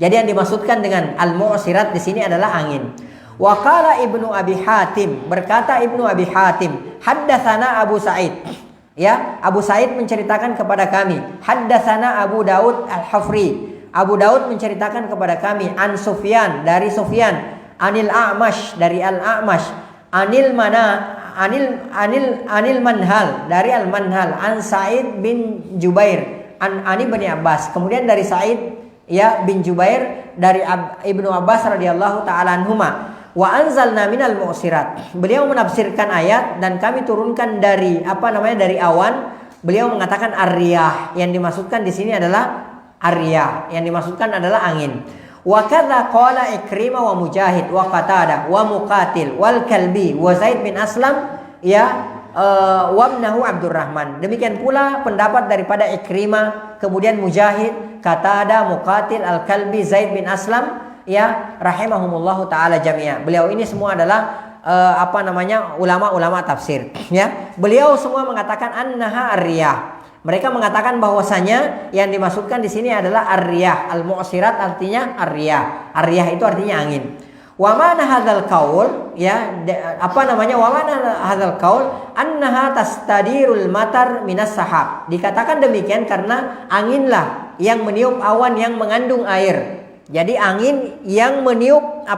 Jadi yang dimaksudkan dengan al-mu'sirat di sini adalah angin. Wa qala Ibnu Abi Hatim, berkata Ibnu Abi Hatim, haddatsana Abu Sa'id. Ya, Abu Sa'id menceritakan kepada kami. Haddatsana Abu Daud Al-Hafri. Abu Daud menceritakan kepada kami an Sufyan, dari Sufyan, anil A'mash, dari Al-A'mash, anil Manhal, dari Al-Manhal, an Sa'id bin Jubair, an Ani bin Abbas. Kemudian dari Sa'id, ya, bin Jubair, dari Ibnu Abbas radhiyallahu taala anhuma. Wa anzalna minal mu'sirat. Beliau menafsirkan ayat, dan kami turunkan dari dari awan. Beliau mengatakan ar-riyah. Yang dimaksudkan di sini adalah ar-riyah. Yang dimaksudkan adalah angin. Wa kadza qala Ikrimah wa Mujahid wa Qatadah wa Muqatil wal Kalbi wa Zaid bin Aslam, ya, wa ibnahu Abdurrahman. Demikian pula pendapat daripada Ikrimah, kemudian Mujahid, Qatadah, Muqatil, Al-Kalbi, Zaid bin Aslam, ya, rahimahumullahu taala jami'a. Beliau ini semua adalah ulama-ulama tafsir, ya. Beliau semua mengatakan annaha ar-riyah. Mereka mengatakan bahwasanya yang dimaksudkan di sini adalah ar-riyah. Al-mu'sirat artinya ar-riyah. Ar-riyah itu artinya angin. Wa mana hadzal qaul, ya, wa mana hadzal qaul annaha tastadirul matar minas sahab. Dikatakan demikian karena anginlah yang meniup awan yang mengandung air. Jadi angin yang meniup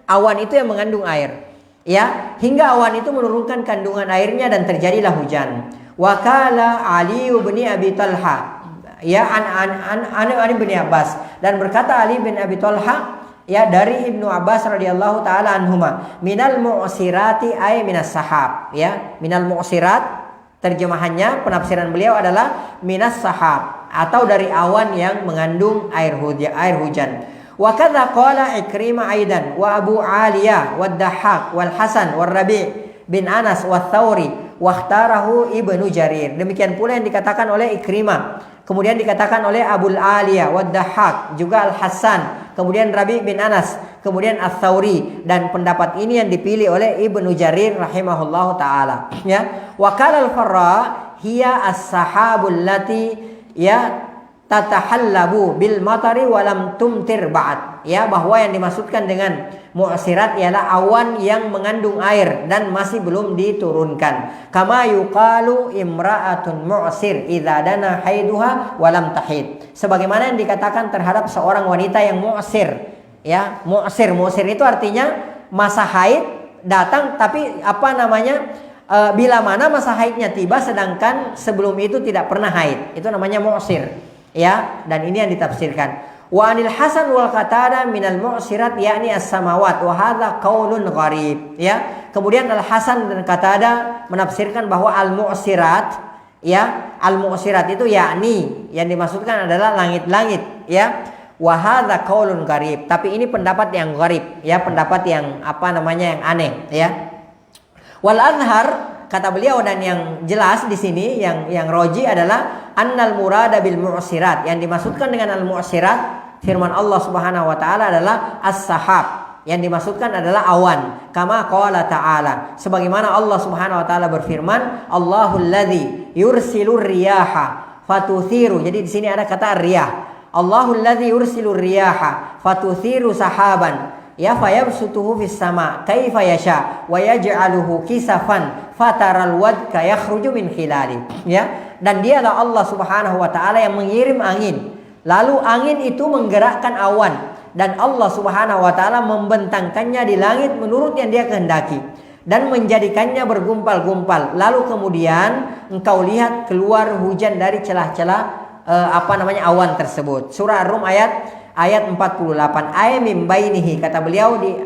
awan itu yang mengandung air. Ya, hingga awan itu menurunkan kandungan airnya dan terjadilah hujan. Wakala Ali bin Abi Talha, ya, an bin Abbas, dan berkata Ali bin Abi Talha, ya, dari Ibnu Abbas radhiyallahu taala anhuma, minal mu'sirati ay minas sahab, ya, minal mu'sirat terjemahannya, penafsiran beliau adalah minas sahab, atau dari awan yang mengandung air hujan. Wa kadza qala Ikrimah aidan wa Abu Aliyah wa Dahhak wal Hasan wal Rabi' bin Anas wa Tsauri wa ikhtarahu Ibnu Jarir. Demikian pula yang dikatakan oleh Ikrimah, kemudian dikatakan oleh Abu Aliyah wa Dahhak, juga Al Hasan, kemudian Rabi' bin Anas, kemudian Ats-Tsauri, dan pendapat ini yang dipilih oleh Ibnu Jarir rahimahullahu taala, ya. Wa qala al-Farra hiya as-sahabul lati, ya, tatahallabu bil matari walam tumtir ba'd, ya, bahwa yang dimaksudkan dengan mu'sirat ialah awan yang mengandung air dan masih belum diturunkan. Kama yuqalu imra'atun mu'sir idza dana haiduha walam tahid, sebagaimana yang dikatakan terhadap seorang wanita yang mu'sir, ya. Mu'sir itu artinya masa haid datang, tapi bila mana masa haidnya tiba sedangkan sebelum itu tidak pernah haid, itu namanya mu'sir, ya. Dan ini yang ditafsirkan. Wa anil Hasan wal Qatadah minal mu'sirat yakni as-samawat wa hadza qaulun gharib, ya. Kemudian Al Hasan dan Qatadah menafsirkan bahwa al mu'sirat, ya, al mu'sirat itu yakni yang dimaksudkan adalah langit-langit, ya. Wa hadza qaulun gharib, tapi ini pendapat yang gharib, ya, pendapat yang yang aneh, ya. Wal azhar, kata beliau, dan yang jelas di sini yang roji adalah annal murada bil mu'sirat, yang dimaksudkan dengan al mu'sirat firman Allah Subhanahu wa taala adalah as-sahab, yang dimaksudkan adalah awan. Kama qala ta'ala, sebagaimana Allah Subhanahu wa taala berfirman, Allahul ladzi yursilur riyaha fatuthiru. Jadi di sini ada kata riyah. Allahul ladzi yursilur riyaha fatuthiru sahaban, ya, fayabsutuhu fis sama kaifa yasha wa yaj'aluhu kisafan fataral wadka yakhruju min khilali, ya. Dan dialah Allah Subhanahu wa taala yang mengirim angin, lalu angin itu menggerakkan awan, dan Allah Subhanahu wa taala membentangkannya di langit menurut yang Dia kehendaki dan menjadikannya bergumpal-gumpal, lalu kemudian engkau lihat keluar hujan dari celah-celah awan tersebut. Surah Ar-Rum ayat 48. Ay mim bainihi, kata beliau, di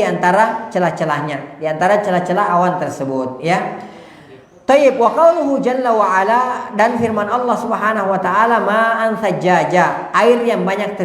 antara celah-celahnya, di antara celah-celah awan tersebut, ya. Tayyib, wa qauluhu jalla wa ala, dan firman Allah Subhanahu wa taala, ma'an sajjaja, air yang banyak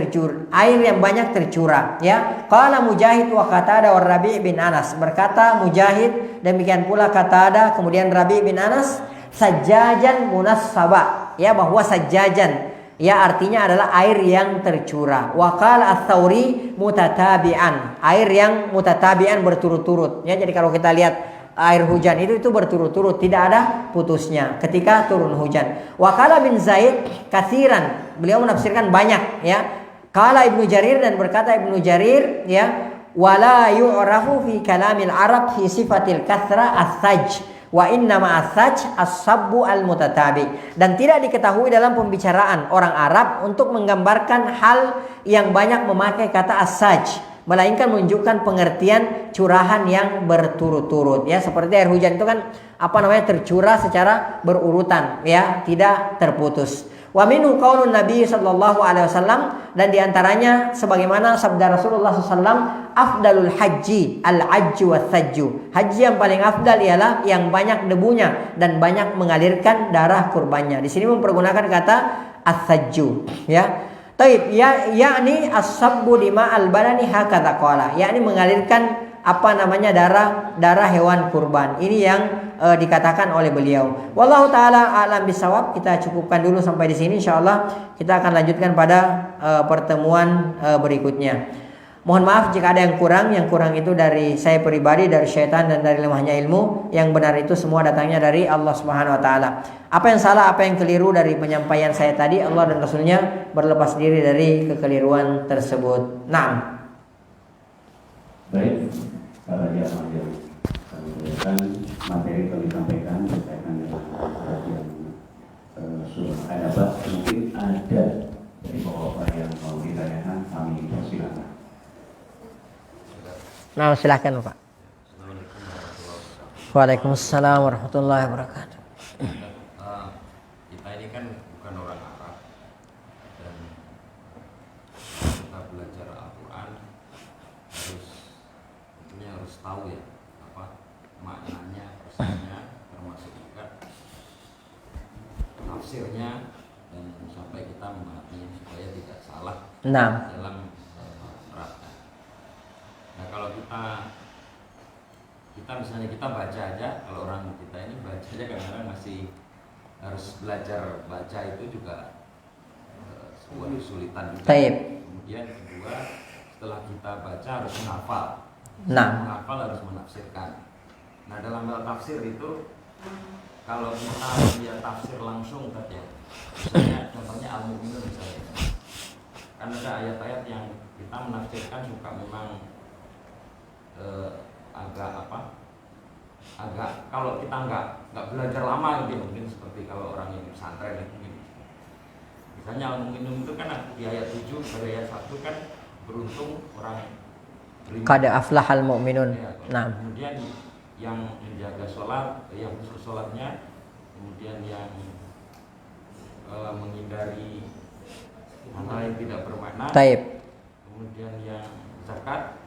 tercurah, ya. Qala Mujahid wa Qatadah wa Rabi' bin Anas, berkata Mujahid, demikian pula Qatadah, kemudian Rabi' bin Anas, sajjajan munassaba, ya, bahwa sajjajan, ya, artinya adalah air yang tercurah. Wa qala Ats-Tsauri mutatabi'an, air yang mutatabi'an berturut-turut, ya. Jadi kalau kita lihat air hujan itu berturut-turut, tidak ada putusnya ketika turun hujan. Wa qala bin Zaid katsiran, beliau menafsirkan banyak, ya. Qala Ibnu Jarir, dan berkata Ibnu Jarir, ya, wala yu'rafu fi kalamil Arab fi sifatil kathra as-sajj wa innama as-sajj as-sabbu al-mutatabi, dan tidak diketahui dalam pembicaraan orang Arab untuk menggambarkan hal yang banyak memakai kata as-sajj, melainkan menunjukkan pengertian curahan yang berturut-turut, ya. Seperti air hujan itu kan tercurah secara berurutan, ya, tidak terputus. Wa minhu qaulun Nabi sallallahu alaihi wasallam, dan diantaranya sebagaimana sabda Rasulullah SAW, afdalul haji al-ajju was-sajju, haji yang paling afdal ialah yang banyak debunya dan banyak mengalirkan darah kurbannya. Di sini mempergunakan kata as-sajju, ya. Taib, ya, yakni as-sabbu dima al-badani hakadha qala, yakni mengalirkan darah hewan kurban. Ini yang dikatakan oleh beliau. Wallahu taala a'lam bisawab. Kita cukupkan dulu sampai di sini, insyaallah kita akan lanjutkan pada pertemuan berikutnya. Mohon maaf jika ada yang kurang. Yang kurang itu dari saya pribadi, dari syaitan, dan dari lemahnya ilmu. Yang benar itu semua datangnya dari Allah Subhanahu wa taala. Apa yang salah, apa yang keliru dari penyampaian saya tadi, Allah dan Rasulnya berlepas diri dari kekeliruan tersebut. Naam. Baik, para jamaah yang kami muliakan, materi yang disampaikan berkaitan dengan kajian surah Al-Baqarah. Mungkin ada dari bapak-bapak yang mau ditanyakan, kami persilakan. Nah, silakan Pak. Waalaikumsalam warahmatullahi wabarakatuh. Kita ini kan bukan orang Arab dan kita belajar Al-Quran harus tahu ya apa maknanya, persisnya, termasuk juga tafsirnya, dan sampai kita memahaminya supaya tidak salah dalam menerapkan. Nah, kalau kita misalnya kita baca aja, kalau orang kita ini baca aja kadang-kadang masih harus belajar baca, itu juga sebuah kesulitan juga. Kemudian kedua, setelah kita baca harus menghafal. Menghafal harus menafsirkan. Nah, dalam hal tafsir itu kalau kita lihat tafsir langsung tadi ya, misalnya contohnya Al-Mu'minun misalnya, kan ada ayat-ayat yang kita menafsirkan suka memang agak kalau kita nggak belajar lama gitu, mungkin seperti kalau orang yang pesantren mungkin. Misalnya Al-Mu'minun itu kan di ayat 7 pada ayat 1 kan, beruntung orang beriman. Qad aflahal mu'minun. Ya, kemudian yang menjaga sholat, yang khusus sholatnya, kemudian yang menghindari hal yang tidak bermakna. Kemudian yang zakat,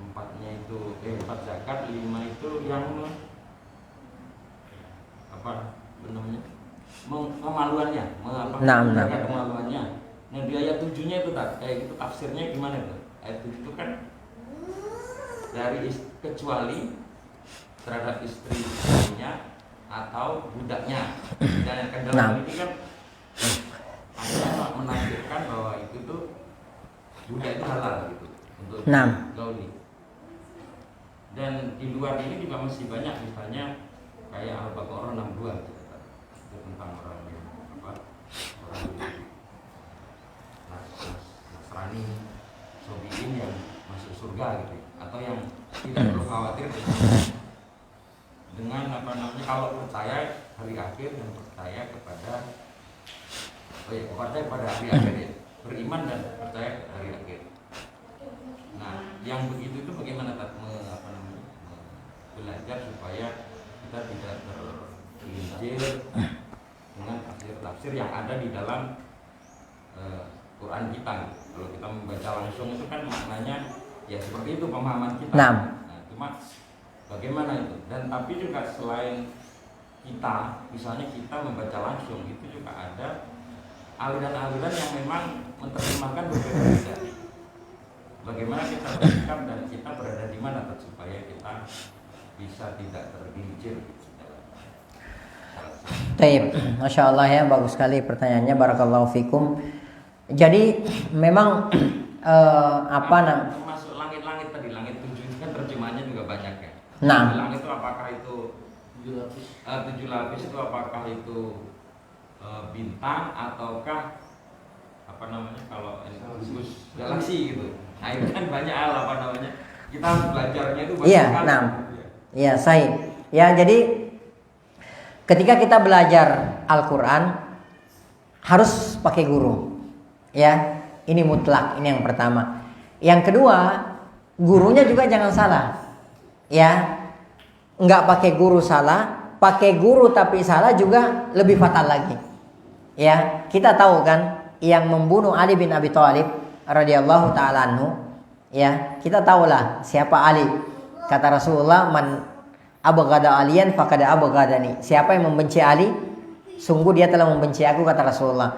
empat zakat, 5 itu yang kemaluannya, menjaga kemaluannya. Nah, di ayat 7-nya itu kayak gitu tafsirnya gimana tuh? Ayat 7 itu kan dari kecuali terhadap istrinya atau budaknya. Dan dalam ini kan ada menafsirkan bahwa itu tuh budak itu halal gitu untuk gauli. Dan di luar ini juga masih banyak, misalnya kayak Al-Baqarah 62 gitu, itu tentang orang yang orang Nasrani Sobiin yang masuk surga gitu, atau yang tidak perlu khawatir dengan kalau percaya hari akhir dan percaya kepada hari akhir ya, beriman dan percaya hari akhir. Nah, yang begitu itu bagaimana belajar supaya kita tidak tergelincir dengan tafsir-tafsir yang ada di dalam Quran kita. Kalau kita membaca langsung itu kan maknanya ya seperti itu pemahaman kita. Nah, cuma bagaimana itu? Dan tapi juga selain kita, misalnya kita membaca langsung, itu juga ada aliran-aliran yang memang menerjemahkan berbeda-beda. Bagaimana kita bersikap dan kita berada di mana supaya kita bisa tidak tergelincir. Masya Allah ya, bagus sekali pertanyaannya, barakallahu fikum. Jadi memang termasuk langit-langit tadi, langit 7 itu kan terjemahannya juga banyak ya. Langit itu apakah itu 7 lapis itu apakah itu bintang ataukah kalau khusus galaksi gitu. Nah, itu kan banyak hal kita harus belajarnya itu banyak hal. Iya, ya, jadi ketika kita belajar Al-Quran harus pakai guru. Ya, ini mutlak, ini yang pertama. Yang kedua, gurunya juga jangan salah. Ya, nggak pakai guru salah, pakai guru tapi salah juga lebih fatal lagi. Ya, kita tahu kan yang membunuh Ali bin Abi Thalib radhiyallahu taala anhu, ya, kita tahulah siapa Ali. Kata Rasulullah, man abghada aliyan faqad abghadani. Siapa yang membenci Ali, sungguh dia telah membenci aku, kata Rasulullah.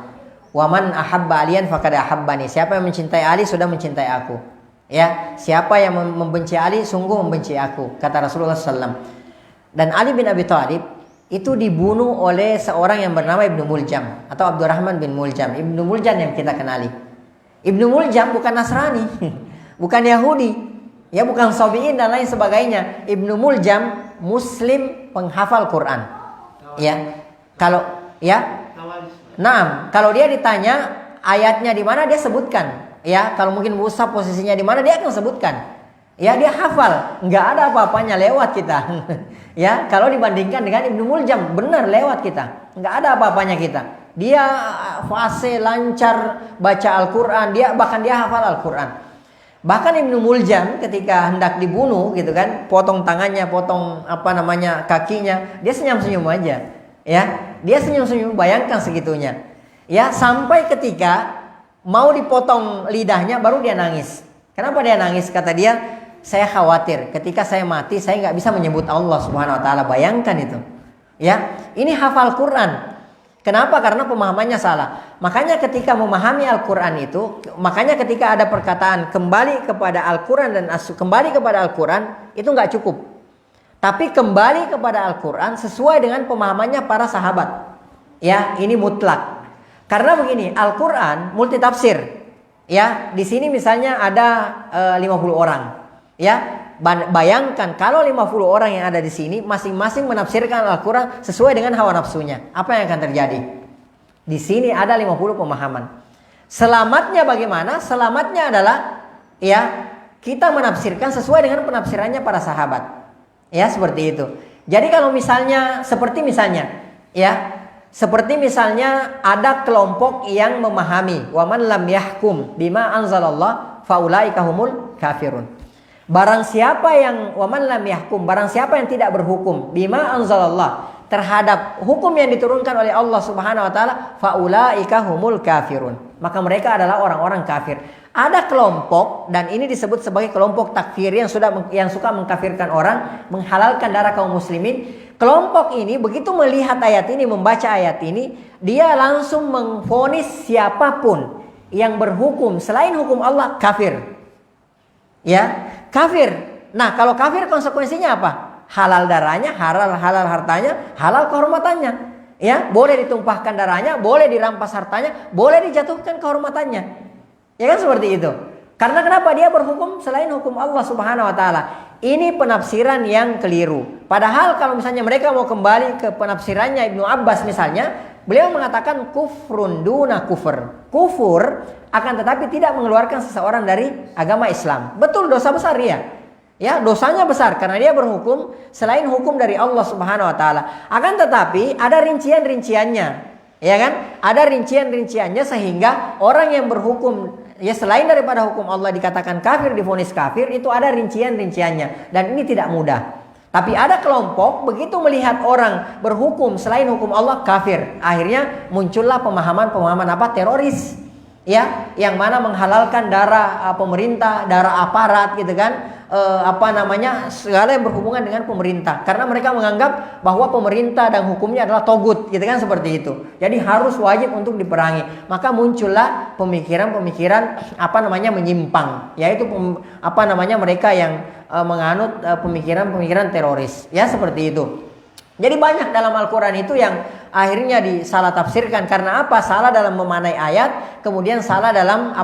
Wa man ahabba aliyan faqad ahabbani. Siapa yang mencintai Ali sudah mencintai aku. Ya, siapa yang membenci Ali sungguh membenci aku, kata Rasulullah SAW. Dan Ali bin Abi Thalib itu dibunuh oleh seorang yang bernama Ibnu Muljam atau Abdurrahman bin Muljam. Ibnu Muljam yang kita kenali. Ibnu Muljam bukan Nasrani. bukan Yahudi, ya bukan Sabi'in dan lain sebagainya. Ibnu Muljam Muslim penghafal Quran. Ya, kalau ya, nah kalau dia ditanya ayatnya di mana dia sebutkan. Ya, kalau mungkin Musa posisinya di mana dia akan sebutkan. Ya, dia hafal, nggak ada apa-apanya, lewat kita. Ya, kalau dibandingkan dengan Ibnu Muljam, benar lewat kita, nggak ada apa-apanya kita. Dia fase lancar baca Al-Quran, bahkan dia hafal Al-Quran. Bahkan Ibnu Muljam ketika hendak dibunuh gitu kan, potong tangannya, potong kakinya, dia senyum-senyum aja. Ya, dia senyum-senyum, bayangkan segitunya. Ya, sampai ketika mau dipotong lidahnya baru dia nangis. Kenapa dia nangis? Kata dia, saya khawatir ketika saya mati saya nggak bisa menyebut Allah Subhanahu Wa Taala. Bayangkan itu. Ya, ini hafal Quran. Kenapa? Karena pemahamannya salah. Makanya ketika memahami Al-Quran itu, makanya ketika ada perkataan kembali kepada Al-Quran dan kembali kepada Al-Quran, itu nggak cukup. Tapi kembali kepada Al-Quran sesuai dengan pemahamannya para sahabat. Ya, ini mutlak. Karena begini, Al-Quran multitafsir. Ya, di sini misalnya ada 50 orang. Ya, bayangkan kalau 50 orang yang ada di sini masing-masing menafsirkan Al-Quran sesuai dengan hawa nafsunya. Apa yang akan terjadi? Di sini ada 50 pemahaman. Selamatnya bagaimana? Selamatnya adalah ya, kita menafsirkan sesuai dengan penafsirannya para sahabat. Ya, seperti itu. Jadi kalau misalnya seperti misalnya ada kelompok yang memahami wa man lam yahkum bima anzalallah faulaika humul kafirun. Barang siapa yang waman lam yahkum, barang siapa yang tidak berhukum bima anzalallah, terhadap hukum yang diturunkan oleh Allah Subhanahu wa taala, faulaika humul kafirun. Maka mereka adalah orang-orang kafir. Ada kelompok dan ini disebut sebagai kelompok takfir yang suka mengkafirkan orang, menghalalkan darah kaum muslimin. Kelompok ini begitu melihat ayat ini, membaca ayat ini, dia langsung mengvonis siapapun yang berhukum selain hukum Allah kafir. Ya, kafir. Nah, kalau kafir konsekuensinya apa? Halal darahnya, halal hartanya, halal kehormatannya. Ya, boleh ditumpahkan darahnya, boleh dirampas hartanya, boleh dijatuhkan kehormatannya. Ya kan seperti itu. Karena kenapa? Dia berhukum selain hukum Allah Subhanahu wa taala. Ini penafsiran yang keliru. Padahal kalau misalnya mereka mau kembali ke penafsirannya Ibnu Abbas misalnya, beliau mengatakan kufrun duna kufur. Kufur akan tetapi tidak mengeluarkan seseorang dari agama Islam. Betul, dosa besar ya. Ya, dosanya besar karena dia berhukum selain hukum dari Allah Subhanahu wa taala. Akan tetapi ada rincian-rinciannya. Ya kan? Ada rincian-rinciannya sehingga orang yang berhukum ya selain daripada hukum Allah dikatakan kafir, divonis kafir, itu ada rincian-rinciannya dan ini tidak mudah. Tapi ada kelompok begitu melihat orang berhukum selain hukum Allah kafir, akhirnya muncullah pemahaman-pemahaman teroris. Ya, yang mana menghalalkan darah pemerintah, darah aparat gitu kan. Segala yang berhubungan dengan pemerintah, karena mereka menganggap bahwa pemerintah dan hukumnya adalah togut gitu kan, seperti itu. Jadi harus wajib untuk diperangi. Maka muncullah pemikiran-pemikiran menyimpang, yaitu mereka yang menganut pemikiran-pemikiran teroris. Ya, seperti itu. Jadi banyak dalam Al-Quran itu yang akhirnya disalah tafsirkan. Karena apa? Salah dalam memanai ayat, kemudian salah dalam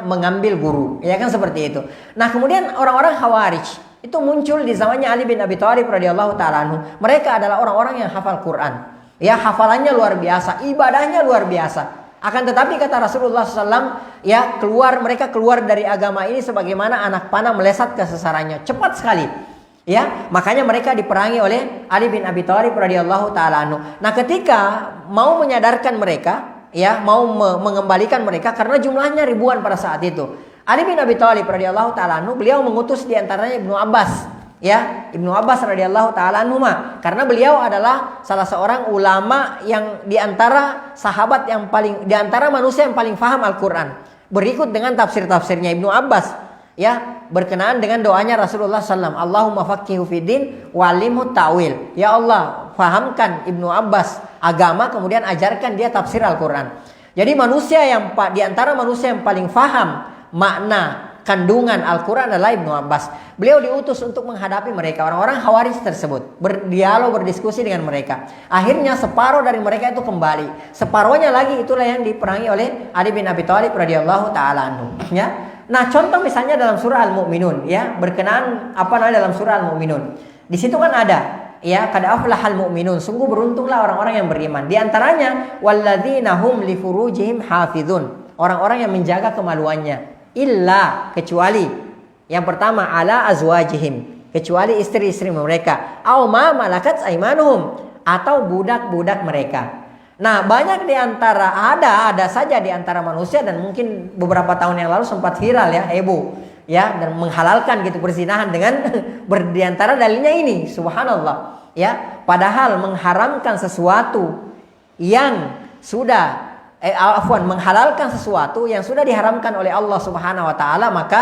mengambil guru. Ya kan seperti itu. Nah, kemudian orang-orang Khawarij itu muncul di zamannya Ali bin Abi Thalib radhiyallahu taala anhu. Mereka adalah orang-orang yang hafal Quran. Ya, hafalannya luar biasa, ibadahnya luar biasa. Akan tetapi kata Rasulullah SAW, ya mereka keluar dari agama ini sebagaimana anak panah melesat ke sasarannya, cepat sekali. Ya, makanya mereka diperangi oleh Ali bin Abi Thalib radhiyallahu taala anhu. Nah, ketika mau menyadarkan mereka, ya, mau mengembalikan mereka karena jumlahnya ribuan pada saat itu. Ali bin Abi Thalib radhiyallahu taala anhu, beliau mengutus di antaranya Ibnu Abbas, ya, Ibnu Abbas radhiyallahu taala anhu, karena beliau adalah salah seorang ulama yang di antara sahabat yang paling, di antara manusia yang paling faham Al-Qur'an. Berikut dengan tafsir-tafsirnya Ibnu Abbas. Ya, berkenaan dengan doanya Rasulullah SAW, Allahumma faqihu fiddin walimhu ta'wil. Ya Allah, fahamkan Ibnu Abbas agama, kemudian ajarkan dia tafsir Al-Quran. Jadi di antara manusia yang paling faham makna kandungan Al-Quran adalah Ibnu Abbas. Beliau diutus untuk menghadapi mereka, orang-orang Khawarij tersebut, berdialog, berdiskusi dengan mereka. Akhirnya separuh dari mereka itu kembali, separuhnya lagi itulah yang diperangi oleh Ali bin Abi Thalib radhiyallahu taala anhu. Ya. Nah, contoh misalnya dalam surah Al-Mu'minun ya, berkenaan dalam surah Al-Mu'minun. Di situ kan ada ya, qad aflahal mu'minun, sungguh beruntunglah orang-orang yang beriman. Di antaranya walladzina hum li furujihim hafizun, orang-orang yang menjaga kemaluannya, illa, kecuali yang pertama ala azwajihim, kecuali istri-istri mereka, au ma malakat aimanuhum, atau budak-budak mereka. Nah, banyak di antara ada saja di antara manusia, dan mungkin beberapa tahun yang lalu sempat viral ya, heboh ya, dan menghalalkan gitu perzinahan dengan di antara dalilnya ini, subhanallah ya. Padahal mengharamkan sesuatu yang sudah menghalalkan sesuatu yang sudah diharamkan oleh Allah Subhanahu wa taala, maka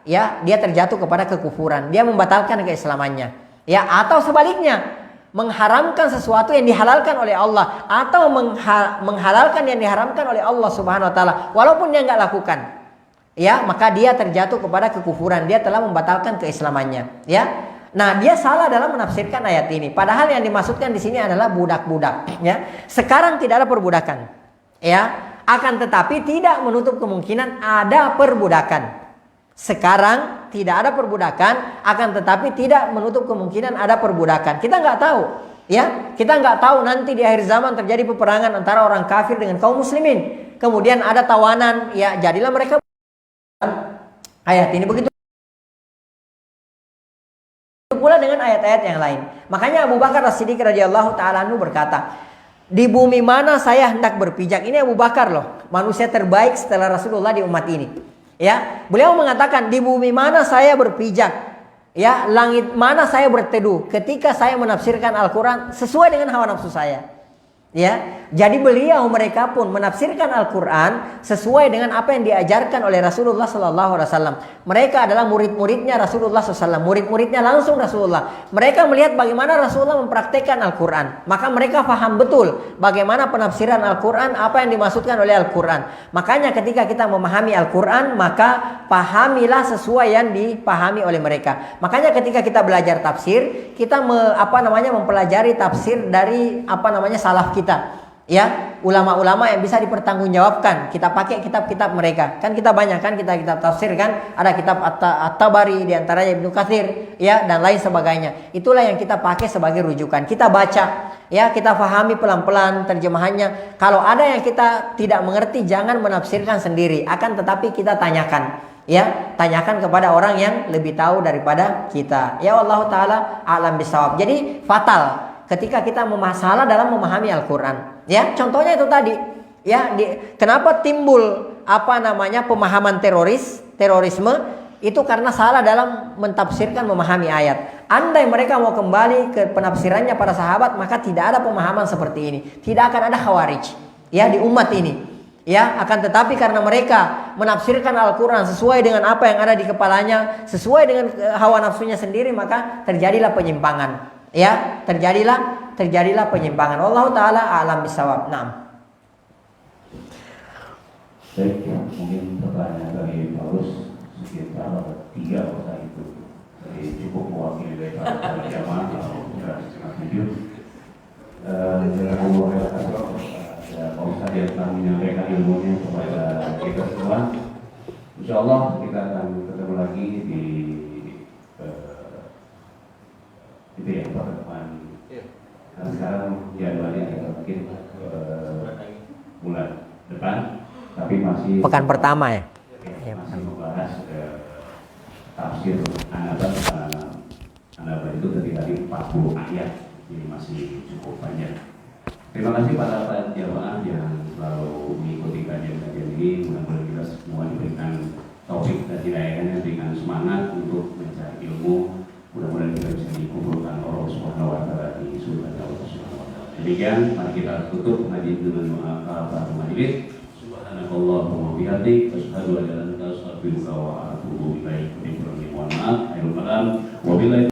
ya dia terjatuh kepada kekufuran, dia membatalkan keislamannya ya. Atau sebaliknya, mengharamkan sesuatu yang dihalalkan oleh Allah, atau menghalalkan yang diharamkan oleh Allah Subhanahu wa taala walaupun dia enggak lakukan ya, maka dia terjatuh kepada kekufuran, dia telah membatalkan keislamannya ya. Nah, dia salah dalam menafsirkan ayat ini, padahal yang dimaksudkan di sini adalah budak-budak ya. Sekarang tidak ada perbudakan ya, akan tetapi tidak menutup kemungkinan ada perbudakan. Sekarang tidak ada perbudakan, akan tetapi tidak menutup kemungkinan ada perbudakan. Kita nggak tahu ya, kita nggak tahu nanti di akhir zaman terjadi peperangan antara orang kafir dengan kaum muslimin, kemudian ada tawanan ya, jadilah mereka. Ayat ini begitu pula dengan ayat-ayat yang lain. Makanya Abu Bakar As-Siddiq radhiyallahu taala anhu berkata, di bumi mana saya hendak berpijak. Ini Abu Bakar loh, manusia terbaik setelah Rasulullah di umat ini ya. Beliau mengatakan, di bumi mana saya berpijak ya, langit mana saya berteduh ketika saya menafsirkan Al-Quran sesuai dengan hawa nafsu saya ya. Jadi mereka pun menafsirkan Al-Quran sesuai dengan apa yang diajarkan oleh Rasulullah SAW. Mereka adalah murid-muridnya Rasulullah SAW, murid-muridnya langsung Rasulullah. Mereka melihat bagaimana Rasulullah mempraktekkan Al-Quran, maka mereka paham betul bagaimana penafsiran Al-Quran, apa yang dimaksudkan oleh Al-Quran. Makanya ketika kita memahami Al-Quran, maka pahamilah sesuai yang dipahami oleh mereka. Makanya ketika kita belajar tafsir, kita mempelajari tafsir dari salaf kita ya, ulama-ulama yang bisa dipertanggungjawabkan. Kita pakai kitab-kitab mereka. Kan kita banyak kan kitab tafsir kan, ada kitab At-Tabari, di antaranya Ibnu Katsir ya, dan lain sebagainya. Itulah yang kita pakai sebagai rujukan. Kita baca ya, kita pahami pelan-pelan terjemahannya. Kalau ada yang kita tidak mengerti, jangan menafsirkan sendiri, akan tetapi kita tanyakan ya, tanyakan kepada orang yang lebih tahu daripada kita ya. Allah taala alam bisawab. Jadi fatal ketika kita masalah dalam memahami Al-Quran ya. Contohnya itu tadi ya, kenapa timbul pemahaman terorisme itu karena salah dalam mentafsirkan memahami ayat. Andai mereka mau kembali ke penafsirannya para sahabat, maka tidak ada pemahaman seperti ini, tidak akan ada khawarij ya di umat ini ya. Akan tetapi karena mereka menafsirkan Al-Quran sesuai dengan apa yang ada di kepalanya, sesuai dengan hawa nafsunya sendiri, maka terjadilah penyimpangan ya, terjadilah penyimpangan. Wallahu taala a'lam bisawab. Naam. Baik, ya, mungkin pertanyaan dari Paulus sekitar 3 kota itu. Jadi cukup mewakili dari para jamaah atau setengah 7. Pak Ustadz yang telah menyampaikan ilmunya kepada kita semua. Insya Allah kita akan ketemu lagi di itu ya, pertemuan. Nah, sekarang jadwalnya mungkin bulan depan, tapi masih pekan pertama ya. Masih membahas tafsir Anaba itu tadi 40 ayat, jadi masih cukup banyak. Terima kasih para jamaah yang selalu mengikuti kajian-kajian ini. Mudah-mudahan kita semua diberikan taufik dan hidayahnya dengan semangat untuk mencari ilmu. Mudah-mudahan kita bisa dikumpulkan Allah Subhanahu wa taala di surga Allah Subhanahu wa taala. Demikian, mari kita tutup ngaji dengan doa kafaratul majelis. Subhanakallahumma wa bihamdik, asyhadu an la ilaha illa anta, astaghfiruka wa atubu ilaik. Mohon maaf, akhirul kalam. Wabillahi